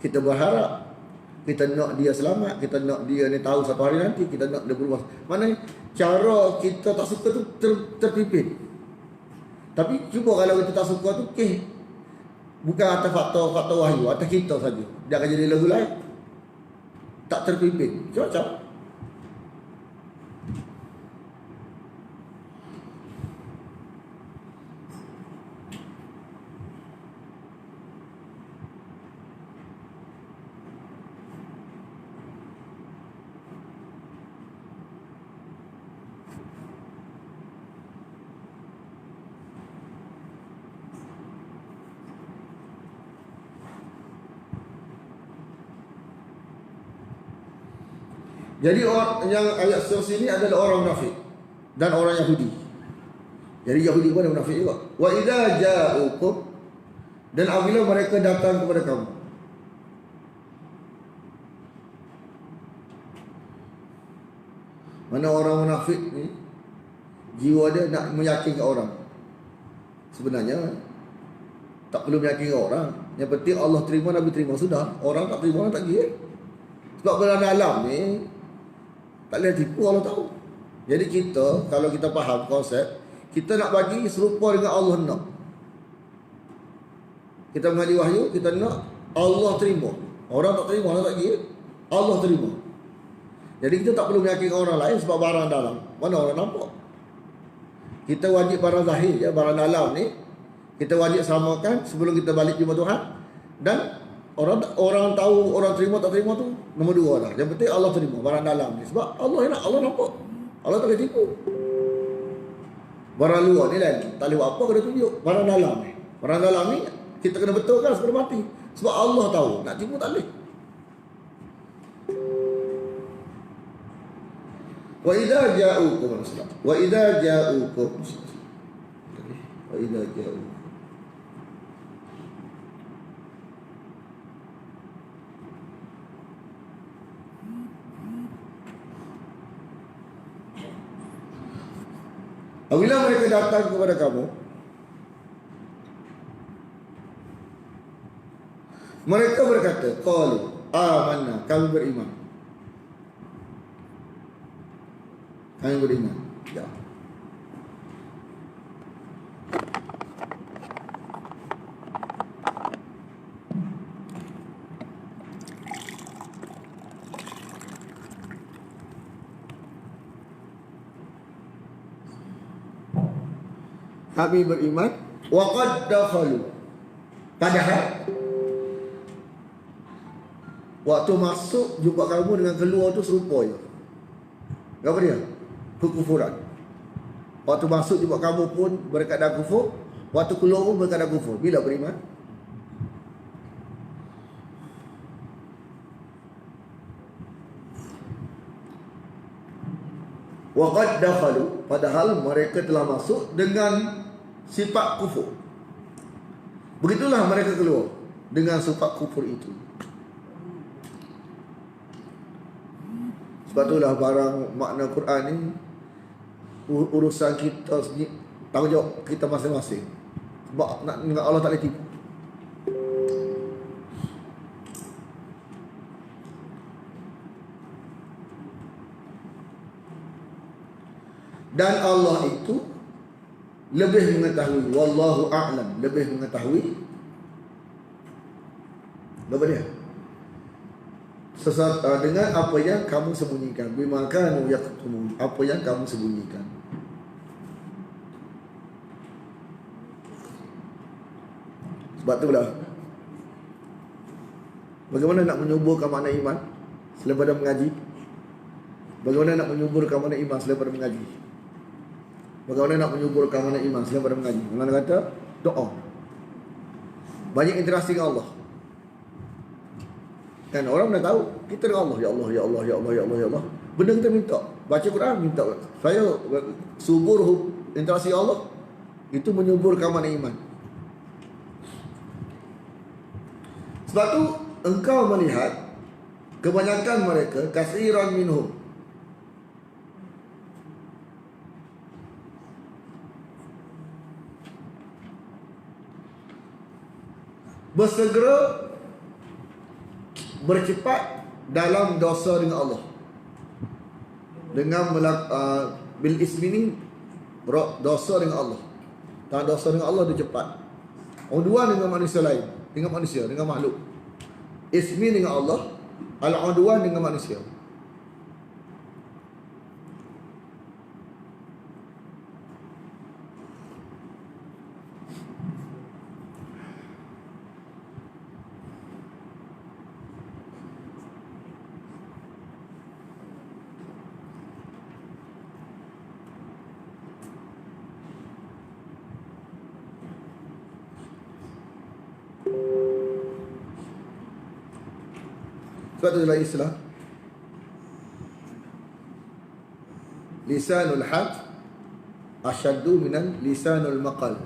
Kita berharap, kita nak dia selamat, kita nak dia ni tahu satu hari nanti, kita nak dia berubah. Mana cara kita tak suka tu terpimpin. Tapi cuba kalau kita tak suka tu, bukan atas faktor wahyu, atas kita saja, dia akan jadi lagu lain, tak terpimpin. Macam Jadi orang yang ayat seterusnya ini adalah orang munafik dan orang Yahudi. Jadi Yahudi pun ada munafik juga. Wa idza ja'ukum, dan apabila mereka datang kepada kamu. Mana orang munafik ni, jiwa dia nak meyakinkan orang. Sebenarnya tak perlu meyakinkan orang. Yang penting Allah terima, Nabi terima, sudah. Orang tak terima, orang tak pergi. Sebab berada alam ni tak boleh tipu, Allah tahu. Jadi kita, kalau kita faham konsep, kita nak bagi serupa dengan Allah nak. Kita mengaji wahyu, kita nak Allah terima. Orang tak terima, orang tak pergi, Allah terima. Jadi kita tak perlu meyakinkan orang lain sebab barang dalam. Mana orang nampak? Kita wajib barang zahir je, barang dalam ni kita wajib samakan sebelum kita balik jumpa Tuhan. Dan orang tahu, orang terima tak terima tu nombor dua dah. Yang penting Allah terima barang dalam ni. Sebab Allah nak, Allah nampak. Allah tak boleh tipu. Barang luar ni lain, tak boleh buat apa, kena tunjuk. Barang dalam ni, barang dalam ni kita kena betulkan sebelum mati. Sebab Allah tahu, nak tipu tak boleh. Wa idza ja'ukum wa idza ja'ukum wa idza ja'ukum apabila mereka datang kepada kamu, mereka berkata, qalu amanna, kami beriman. Kami beriman. Ya. Kami beriman. Wa qad dakhalu. Padahal waktu masuk jumpa kamu dengan keluar tu serupa je. Apa dia? Kekufuran. Waktu masuk jumpa kamu pun berkata kufur, waktu keluar pun berkata kufur. Bila beriman? Wa qad dakhalu, padahal mereka telah masuk dengan sifat kufur. Begitulah mereka keluar dengan sifat kufur itu. Sebab itulah barang makna Quran ni urusan kita sendiri, tanggungjawab kita masing-masing. Sebab nak dengan Allah tak boleh tipu. Dan Allah itu lebih mengetahui, wallahu a'lam, lebih mengetahui apa dia? Dengan apa yang kamu sembunyikan, bima kanu yaktumun, apa yang kamu sembunyikan. Sebab itulah, bagaimana nak menyuburkan makna iman selain daripada mengaji? Bagaimana nak menyuburkan makna iman selain daripada mengaji? Bagaimana nak menyuburkan makna iman selain daripada mengaji? Mana kata doa, banyak interaksi dengan Allah. Kan orang dah tahu kita dengan Allah, ya Allah, ya Allah, ya Allah, ya Allah, ya Allah. Benda kita minta, baca Quran minta, saya subur interaksi Allah, itu menyuburkan makna iman. Sebab tu engkau melihat kebanyakan mereka, kasiran minhum, bersegera bercepat dalam dosa dengan Allah. Dengan bil ismi ni dosa dengan Allah. Tak dosa dengan Allah dia cepat. Udwan dengan manusia lain, dengan manusia, dengan makhluk. Ismi dengan Allah, al-udwan dengan manusia. Sebab tu dalam Islam lisanul hal asyaddu minal lisanul maqal.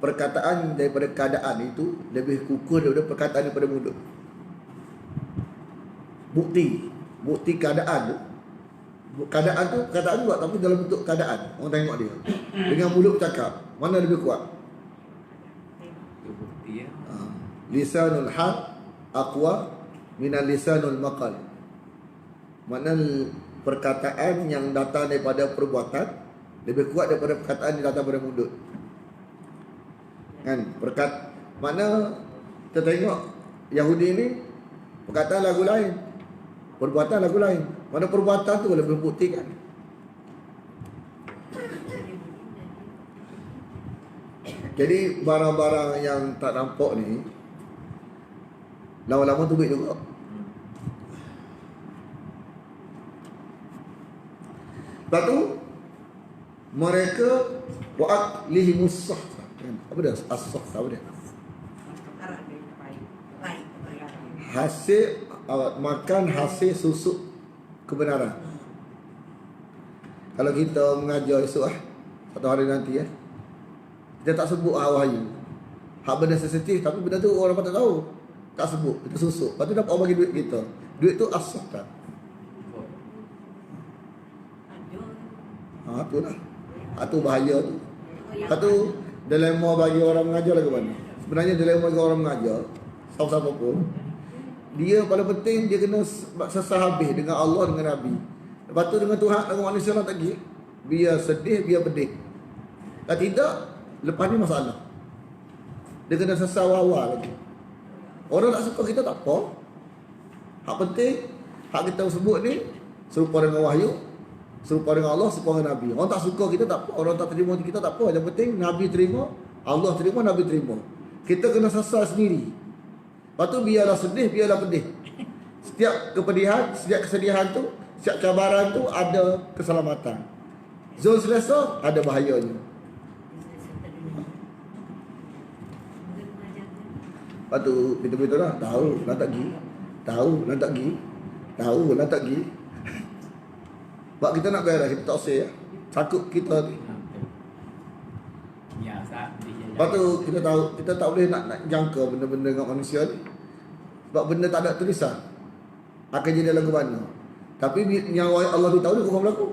Perkataan daripada keadaan itu lebih kukuh daripada perkataan daripada mulut. Bukti keadaan tu, perkataan kuat tapi dalam bentuk keadaan. Orang tengok dia. Dengan mulut bercakap, mana lebih kuat? Itu bukti ya. Lisanul hal aqwa minal lisanul maqal. Mana perkataan yang datang daripada perbuatan lebih kuat daripada perkataan yang datang daripada mulut. Kan? Mana kita tengok Yahudi ni perkataan lagu lain, perbuatan lagu lain. Mana perbuatan tu lebih membuktikan. Jadi barang-barang yang tak nampak ni lama-lama tu baik juga. Lepas tu mereka wa'at lihimus sah. Apa dia? As-sah apa dia? Hasil makan hasil susuk kebenaran. Kalau kita mengajar esok satu hari nanti kita tak sebut wahyu. Hak benda sensitif tapi benda tu orang tak tahu. Tak sebut, kita susuk. Lepas tu dapat orang bagi duit kita. Duit tu as-sah tak? Itulah. Itu bahaya tu. Lepas tu dilema bagi orang mengajar lagu mana? Sebenarnya dilema bagi orang mengajar, siapa-siapa pun, dia paling penting dia kena sesah habis dengan Allah, dengan Nabi. Lepas tu dengan Tuhan, dengan manusia lah lagi, biar sedih, biar pedih. Kalau tidak, lepas ni masalah. Dia kena sesah wawa lagi. Orang tak suka kita tak apa. Hak penting, hak kita sebut ni serupa dengan wahyu, serupa dengan Allah, serupa dengan Nabi. Orang tak suka kita tak apa, orang tak terima kita tak apa. Yang penting Nabi terima, Allah terima, Nabi terima. Kita kena sasar sendiri. Lepas tu biarlah sedih, biarlah pedih. Setiap kepedihan, setiap kesedihan tu, setiap cabaran tu ada keselamatan. Zon selesa ada bahayanya. Lepas tu kita beritahu lah, tahu nak tak pergi, tahu nak tak pergi, tahu nak tak pergi. Sebab kita nak beres, kita tak usah takut kita ni. Ya, Lepas tu kita tahu, kita tak boleh nak jangka benda-benda dengan manusia ni. Sebab benda tak ada tulisan akan jadi lagu mana. Tapi yang Allah beritahu ni confirm berlaku.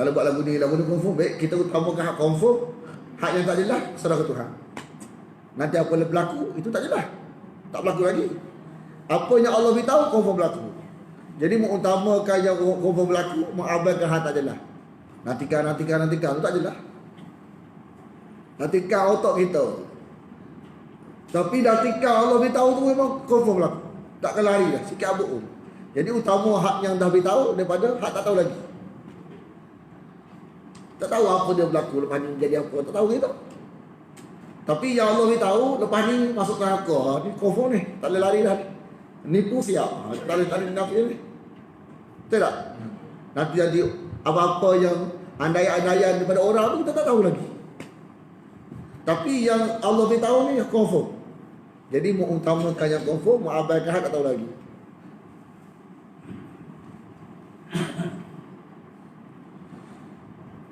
Kalau buat lagu ni confirm, baik kita utamakan hak confirm. Hak yang tak jelas serah ke Tuhan. Nanti apa yang berlaku itu tak jelas, tak berlaku lagi. Apa yang Allah beritahu confirm berlaku. Jadi mengutamakan yang confirm berlaku, mengabaikan hal tak jelas. Nantikan itu tak jelas. Nantikan otak kita. Tapi nantikan Allah beritahu tu memang confirm berlaku. Takkan lari dah, sikit abuk pun. Jadi utama hak yang dah beritahu daripada hak tak tahu lagi. Tak tahu apa dia berlaku, lepas ni jadi apa, tak tahu kita. Tapi yang Allah beritahu, lepas ni masuk neraka. Ni confirm ni, tak boleh lari dah ni. Nipu siap, tak boleh nafsu ni. Betul tak? Nanti jadi apa-apa yang andai-andaian daripada orang tu kita tak tahu lagi. Tapi yang Allah beritahu ni confirm. Jadi mengutamakan yang confirm, mengabaikan hak tak tahu lagi.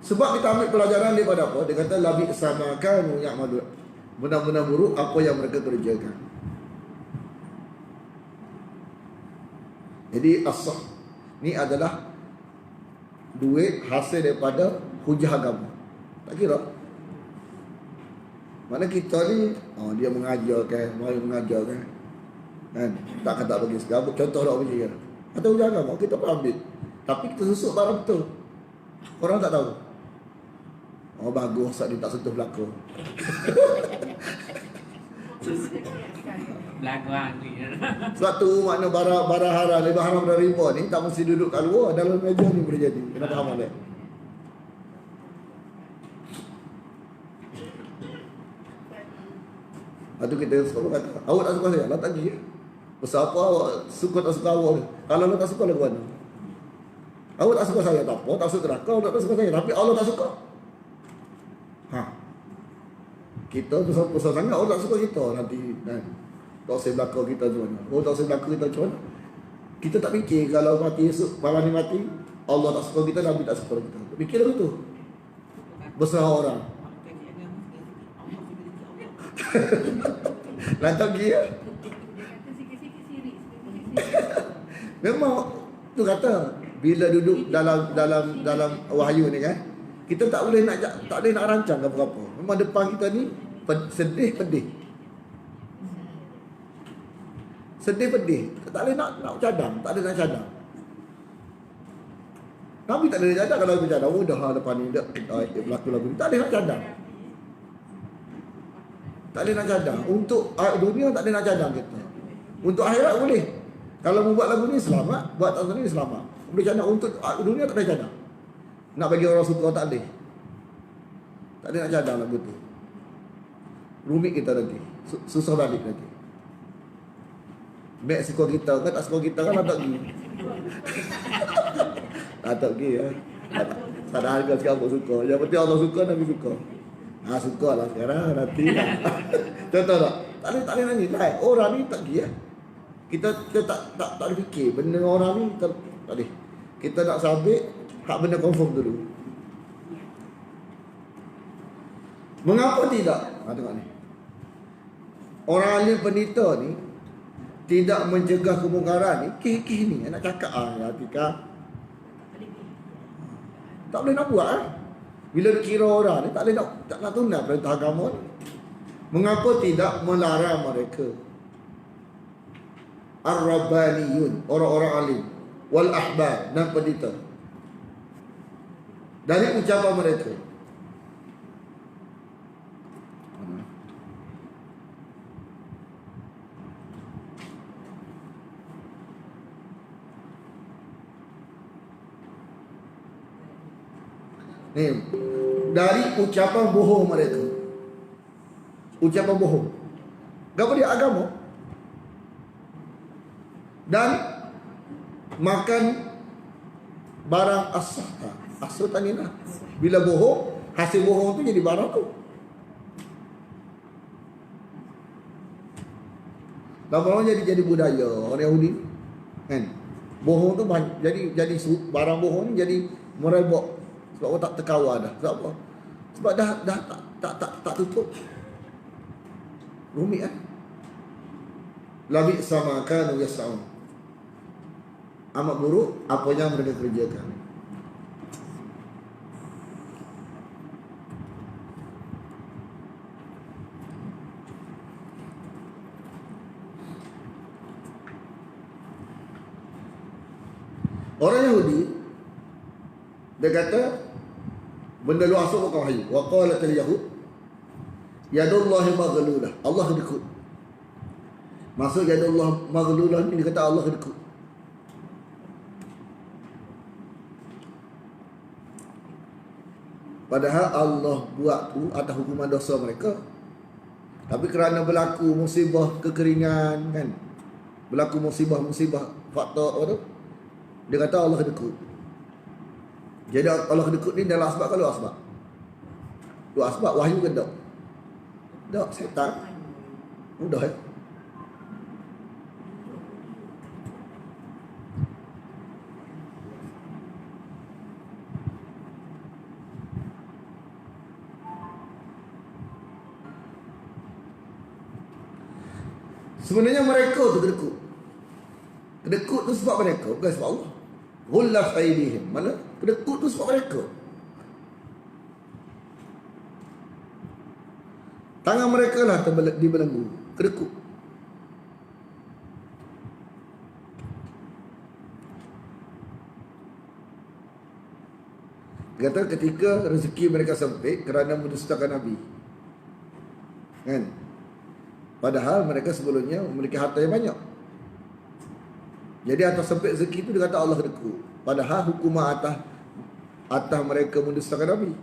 Sebab kita ambil pelajaran daripada apa? Dia kata labi sama kanu ya'malun. Benar-benar buruk apa yang mereka kerjakan. Jadi as-sah ni adalah duit hasil daripada hujah agama. Tak kira. Mana kita ni dia mengajar kan, mari mengajar kan. Kan? Tak kata bagi segala contoh dak macam ni. Kata hujah agama kita pun ambil. Tapi kita susuk barang betul. Orang tak tahu. Oh bagus saat dia tak sentuh belakang. Belakang ni. Sebab tu makna barang haram, lebih haram dari riba ni tak mesti duduk kat luar, dalam meja ni boleh jadi. Kena faham tak? Lepas tu kita suka kata, awak tak suka saya? Lah tak pergi. Pasal apa awak suka tak suka awak ni? Kalau awak tak suka lagu mana? Awak tak suka saya tak apa, tak suka neraka, awak tak suka saya. Tapi Allah tak suka. Kita besar-besar sangat, orang tak suka kita nanti kan. Tak usah belakang kita macam mana. Oh tak usah belakang kita macam mana. Kita tak fikir kalau mati esok, malam ni mati, Allah tak suka kita, Nabi tak suka kita. Fikir begitu. Berserah orang. Lantak pergi ya. Memang tu kata bila duduk dalam wahyu ni kan, kita tak boleh nak rancang apa-apa. Memang depan kita ni sedih pedih. Sedih pedih. Tak boleh nak cadang, tak ada nak cadang. Nabi tak ada cadang. Kalau Nabi cadang, oh dah depan ni dah berlaku lagu ni. Tak ada nak cadang. Tak ada nak cadang. Untuk dunia tak ada nak cadang kita. Untuk akhirat boleh. Kalau mau buat lagu ni selamat, buat lagu ni selamat. Boleh cadang. Untuk dunia tak ada cadang. Nak bagi orang suka tak boleh. Tak ada nak cadang lagu tu. Rumit kita nanti. Susah balik nanti. Mek suka kita kan, tak suka kita kan tak pergi. Tak pergi ya. Tak ada harga siapa suka. Yang penting Allah suka, Nabi suka. Suka lah sekarang, nanti lah. Contoh tak? Tak boleh nangis. Orang ni tak pergi ya. Kita tak boleh fikir benda orang ni tak boleh. Kita nak sabit hak benda confirm dulu. Mengapa tidak? Tengok ni. Orang alim penita ni tidak mencegah kemungkaran ni. Kih ni nak cakap ya Atika. Tak boleh nak buat Bila dikira orang ni tak boleh nak tunda perintah agama ni. Mengapa tidak melarang mereka? Ar-Rabbaniyun, orang-orang alim, wal ahbar, dan pendeta, dari ucapan mereka. Ni, dari ucapan bohong mereka. Ucapan bohong. Apa dia? Agama. Dan makan barang as-sahta. As-sahta ni lah. Bila bohong, hasil bohong tu jadi barang tu. Lama-lama jadi budaya orang Yahudi kan. Bohong tu jadi barang bohong ni jadi merebak. Sebab orang tak terkawal dah. Sebab apa? Sebab dah tak tutup. Rumit kan? Labi sama kanu yas'un. Amat buruk apa yang mereka kerjakan. Orang Yahudi dia kata benda lu asal bukan wahyu. Wa qalatil yahud yadullahi maghlulah. Allah kedekut. Maksud yadullah maghlulah ni dia kata Allah kedekut. Padahal Allah buat tu atas hukuman dosa mereka. Tapi kerana berlaku musibah kekeringan kan. Berlaku musibah faktor apa tu? Dia kata Allah kedekut. Jadi Allah kedekut ni dalam asbab kalau asbab. Dua asbab wahyu ke tak? Tak, setan. Mudah ya. Sebenarnya mereka tu kedekut. Kedekut tu sebab mereka, bukan sebab Allah. Ghullaf aydihim. Mana? Kedekut tu sebab mereka. Tangan mereka lah dibelenggu. Kedekut. Dia kata ketika rezeki mereka sempit kerana mendustakan Nabi. Kan? Padahal mereka sebelumnya memiliki harta yang banyak. Jadi atas sempit rezeki itu dia kata Allah kedekut. Padahal hukuman atas mereka mendustakan Nabi.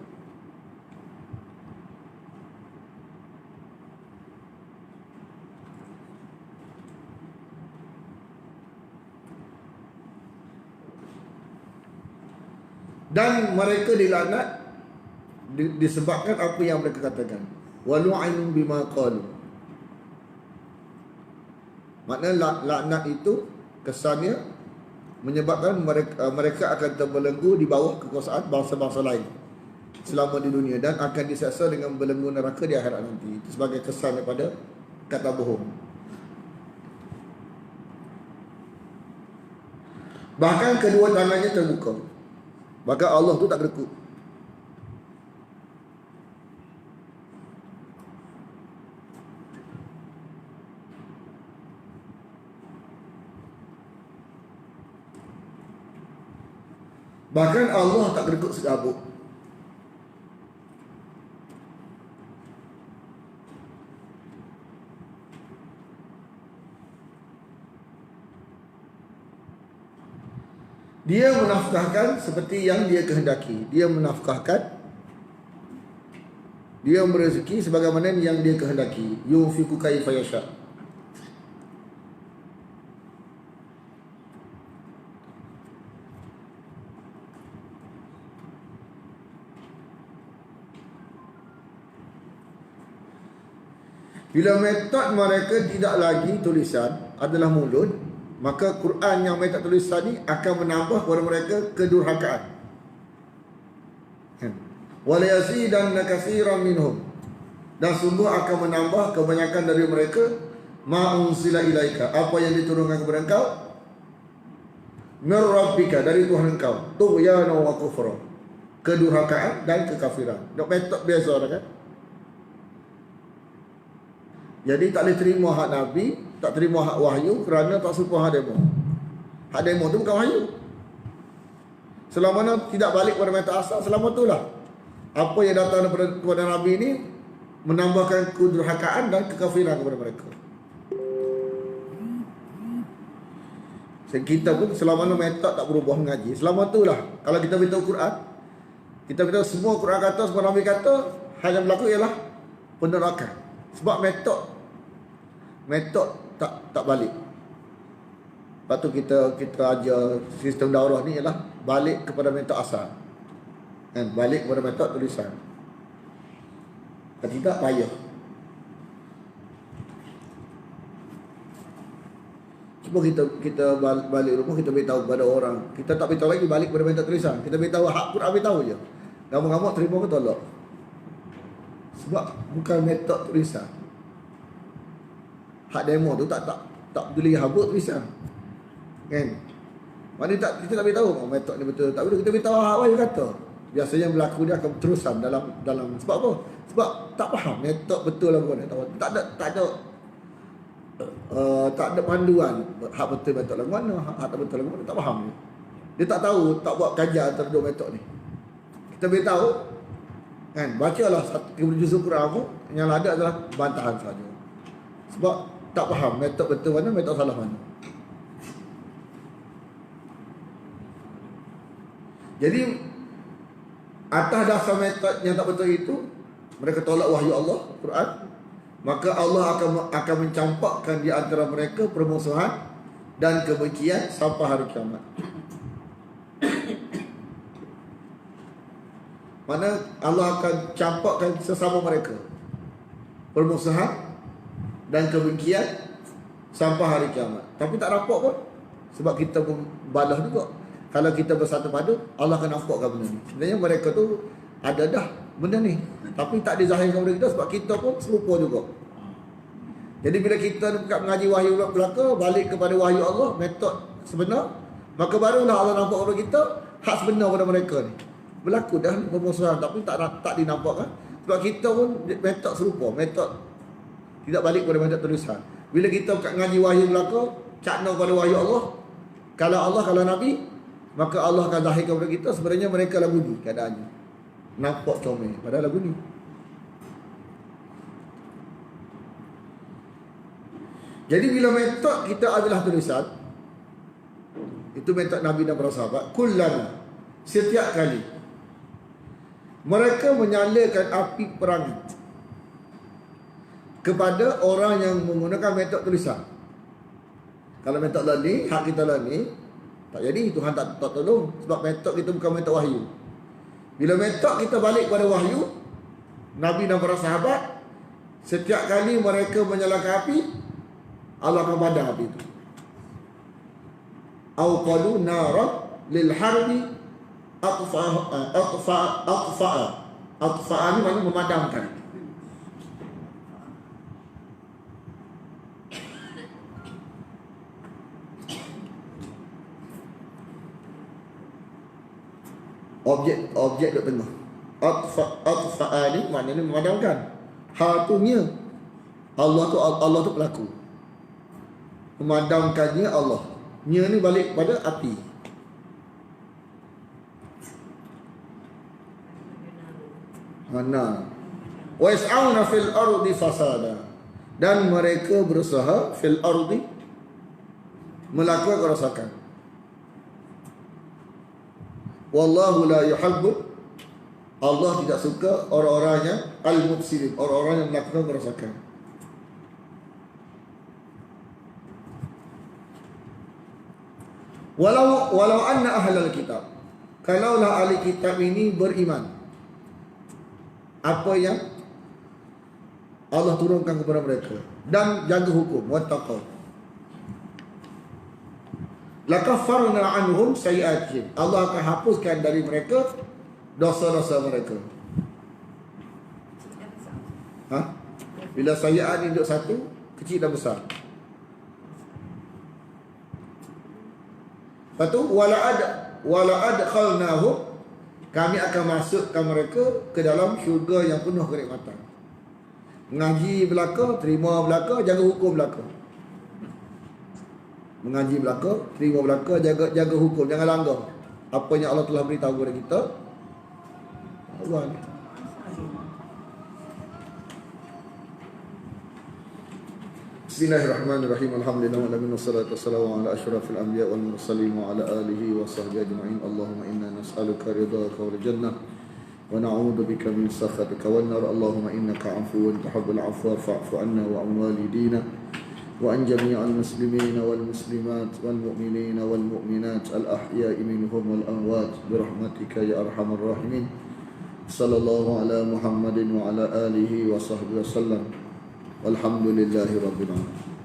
Dan mereka dilaknat disebabkan apa yang mereka katakan. Walu'inu bima qalu. Maknanya laknat itu kesannya menyebabkan mereka akan terbelenggu di bawah kekuasaan bangsa-bangsa lain selama di dunia dan akan diseksa dengan belenggu neraka di akhirat nanti. Itu sebagai kesan daripada kata bohong. Bahkan kedua tangannya terbuka. Maka Allah tu tak berkut. Bahkan Allah tak berkut segabut. Dia menafkahkan seperti yang dia kehendaki. Dia menafkahkan, dia merezeki sebagaimana yang dia kehendaki. Yunfiqu kaifa yasha. Bila metod mereka tidak lagi tulisan adalah mulut, maka Quran yang metod tulisan ni akan menambah kepada mereka kedurhakaan. Wala yazidanna katsiran minhum, dan sungguh akan menambah kebanyakan dari mereka ma unsila ilaika, apa yang diturunkan kepada engkau mir rabbika, dari Tuhan engkau, tughyana wa kufra, kedurhakaan dan kekafiran. Dok metod biasa dah kan. Jadi tak boleh terima hak Nabi, tak terima hak wahyu kerana tak suka hak demo. Hak demo tu bukan wahyu. Selama mana tidak balik kepada metode asal, selama itulah apa yang datang kepada Nabi ini menambahkan kedurhakaan dan kekafiran kepada mereka. Kita pun selama mana metode tak berubah mengaji, selama itulah kalau kita beritahu Quran, kita beritahu semua Quran kata, semua Nabi kata, hal yang berlaku ialah penerakan. Sebab metode tak balik. Lepas tu kita ajar sistem daurah ni ialah balik kepada metode asal. Kan, balik kepada metode tulisan. Kalau tidak payah. Cuba kita balik rumah, kita beritahu kepada orang. Kita tak beritahu lagi balik kepada metode tulisan. Kita beritahu hak Quran, beritahu je. Gamuk-gamuk terima ke tolak. Sebab bukan metode tulisan. Hak demo tu tak peduli habuk tulisan. Kan? Maknanya kita tak beritahu metod ni betul tak betul. Kita beritahu hak wahyu kata. Biasanya berlaku dia akan berterusan dalam sebab apa? Sebab tak faham metod betul lah bukan. Tak ada panduan hak betul metod lagu mana, hak tak betul lagu mana, tak faham dia. Dia tak tahu, tak buat kajian antara dua metod ni. Kita beritahu kan, bacalah 30 juzuk Quran tu, yang ada adalah bantahan saja. Sebab tak faham metod betul mana, metod salah mana. Jadi atas dasar metod yang tak betul itu, mereka tolak wahyu Allah, Quran, maka Allah akan mencampakkan di antara mereka permusuhan dan kebencian sampai hari kiamat. Mana Allah akan campakkan sesama mereka permusuhan dan kebencian sampai hari kiamat. Tapi tak nampak pun, sebab kita pun balah juga. Kalau kita bersatu padu, Allah akan nampakkan benda ni. Sebenarnya mereka tu ada dah benda ni, tapi tak dizahirkan kepada kita sebab kita pun serupa juga. Jadi bila kita dekat mengaji wahyu belaka, balik kepada wahyu Allah, metod sebenar, maka barulah Allah nampak kepada kita hak sebenar pada mereka ni. Berlaku dah permusuhan tapi tak dinampakkan. Sebab kita pun metod serupa, metod tidak balik kepada metod tulisan. Bila kita mengaji wahyu belaka, cakna pada wahyu Allah, kalau Nabi, maka Allah akan zahirkan kepada kita sebenarnya mereka lagu ni keadaannya. Nampak comel padahal lagu ni. Jadi bila metod kita adalah tulisan, itu metod Nabi dan para sahabat, kullana, setiap kali mereka menyalakan api perangi kepada orang yang menggunakan metod tulisan. Kalau metod lah ni, hak kita lah ni, tak jadi, Tuhan tak tolong. Sebab metod kita bukan metod wahyu. Bila metod kita balik pada wahyu, Nabi dan para sahabat, setiap kali mereka menyalakan api, Allah akan padam api itu. Au qalu nara lil harbi atfa'a ni maknanya memadamkan. Objek duduk tengah. Atfa'a ni maknanya memadamkan. Hatunya Allah tu pelaku. Memadamkannya Allah. Nya ni balik pada api. Mana? Wa yas'auna fil ardi fasada. Dan mereka berusaha fil ardi melakukan kerosakan. Wallahu la yuhibbu, Allah tidak suka orang-orang yang al-mufsidin, orang-orang yang melakukan kerosakan. Walau anna ahlal kitab, kalaulah ahli kitab ini beriman, apa yang Allah turunkan kepada mereka dan jaga hukum, wattaqau, lakaffarna anhum sayi'atihim, Allah akan hapuskan dari mereka dosa-dosa mereka. Bila sayi'at ni duduk satu, kecil dan besar. Lepas tu wala adkhalnahum, kami akan masukkan mereka ke dalam syurga yang penuh kenikmatan. Mengaji belaka, terima belaka, jaga hukum belaka. Mengaji belaka, terima belaka, jaga hukum, jangan langgar apa yang Allah telah beritahu kepada kita. Allah ni. Bismillahirrahmanirrahim. Alhamdulillah wassalatu wassalamu ala asyrafil anbiya wal mursalin wa ala alihi wa sahbihi ajma'in. Allahumma inna nas'aluka ridhaka wal jannah wa na'udzu bika min sakhatika wan nar. Allahumma innaka 'afuwun tuhibbul 'afwa fa'fu 'anna wa 'an walidina wa an jami'al muslimina wal muslimat wal mu'minina wal mu'minat al ahya'i minhum wal amwat bi rahmatika ya arhamar rahimin. Sallallahu ala Muhammadin wa ala alihi wa sahbihi wasallam. Walhamdulillahi rabbil alamin.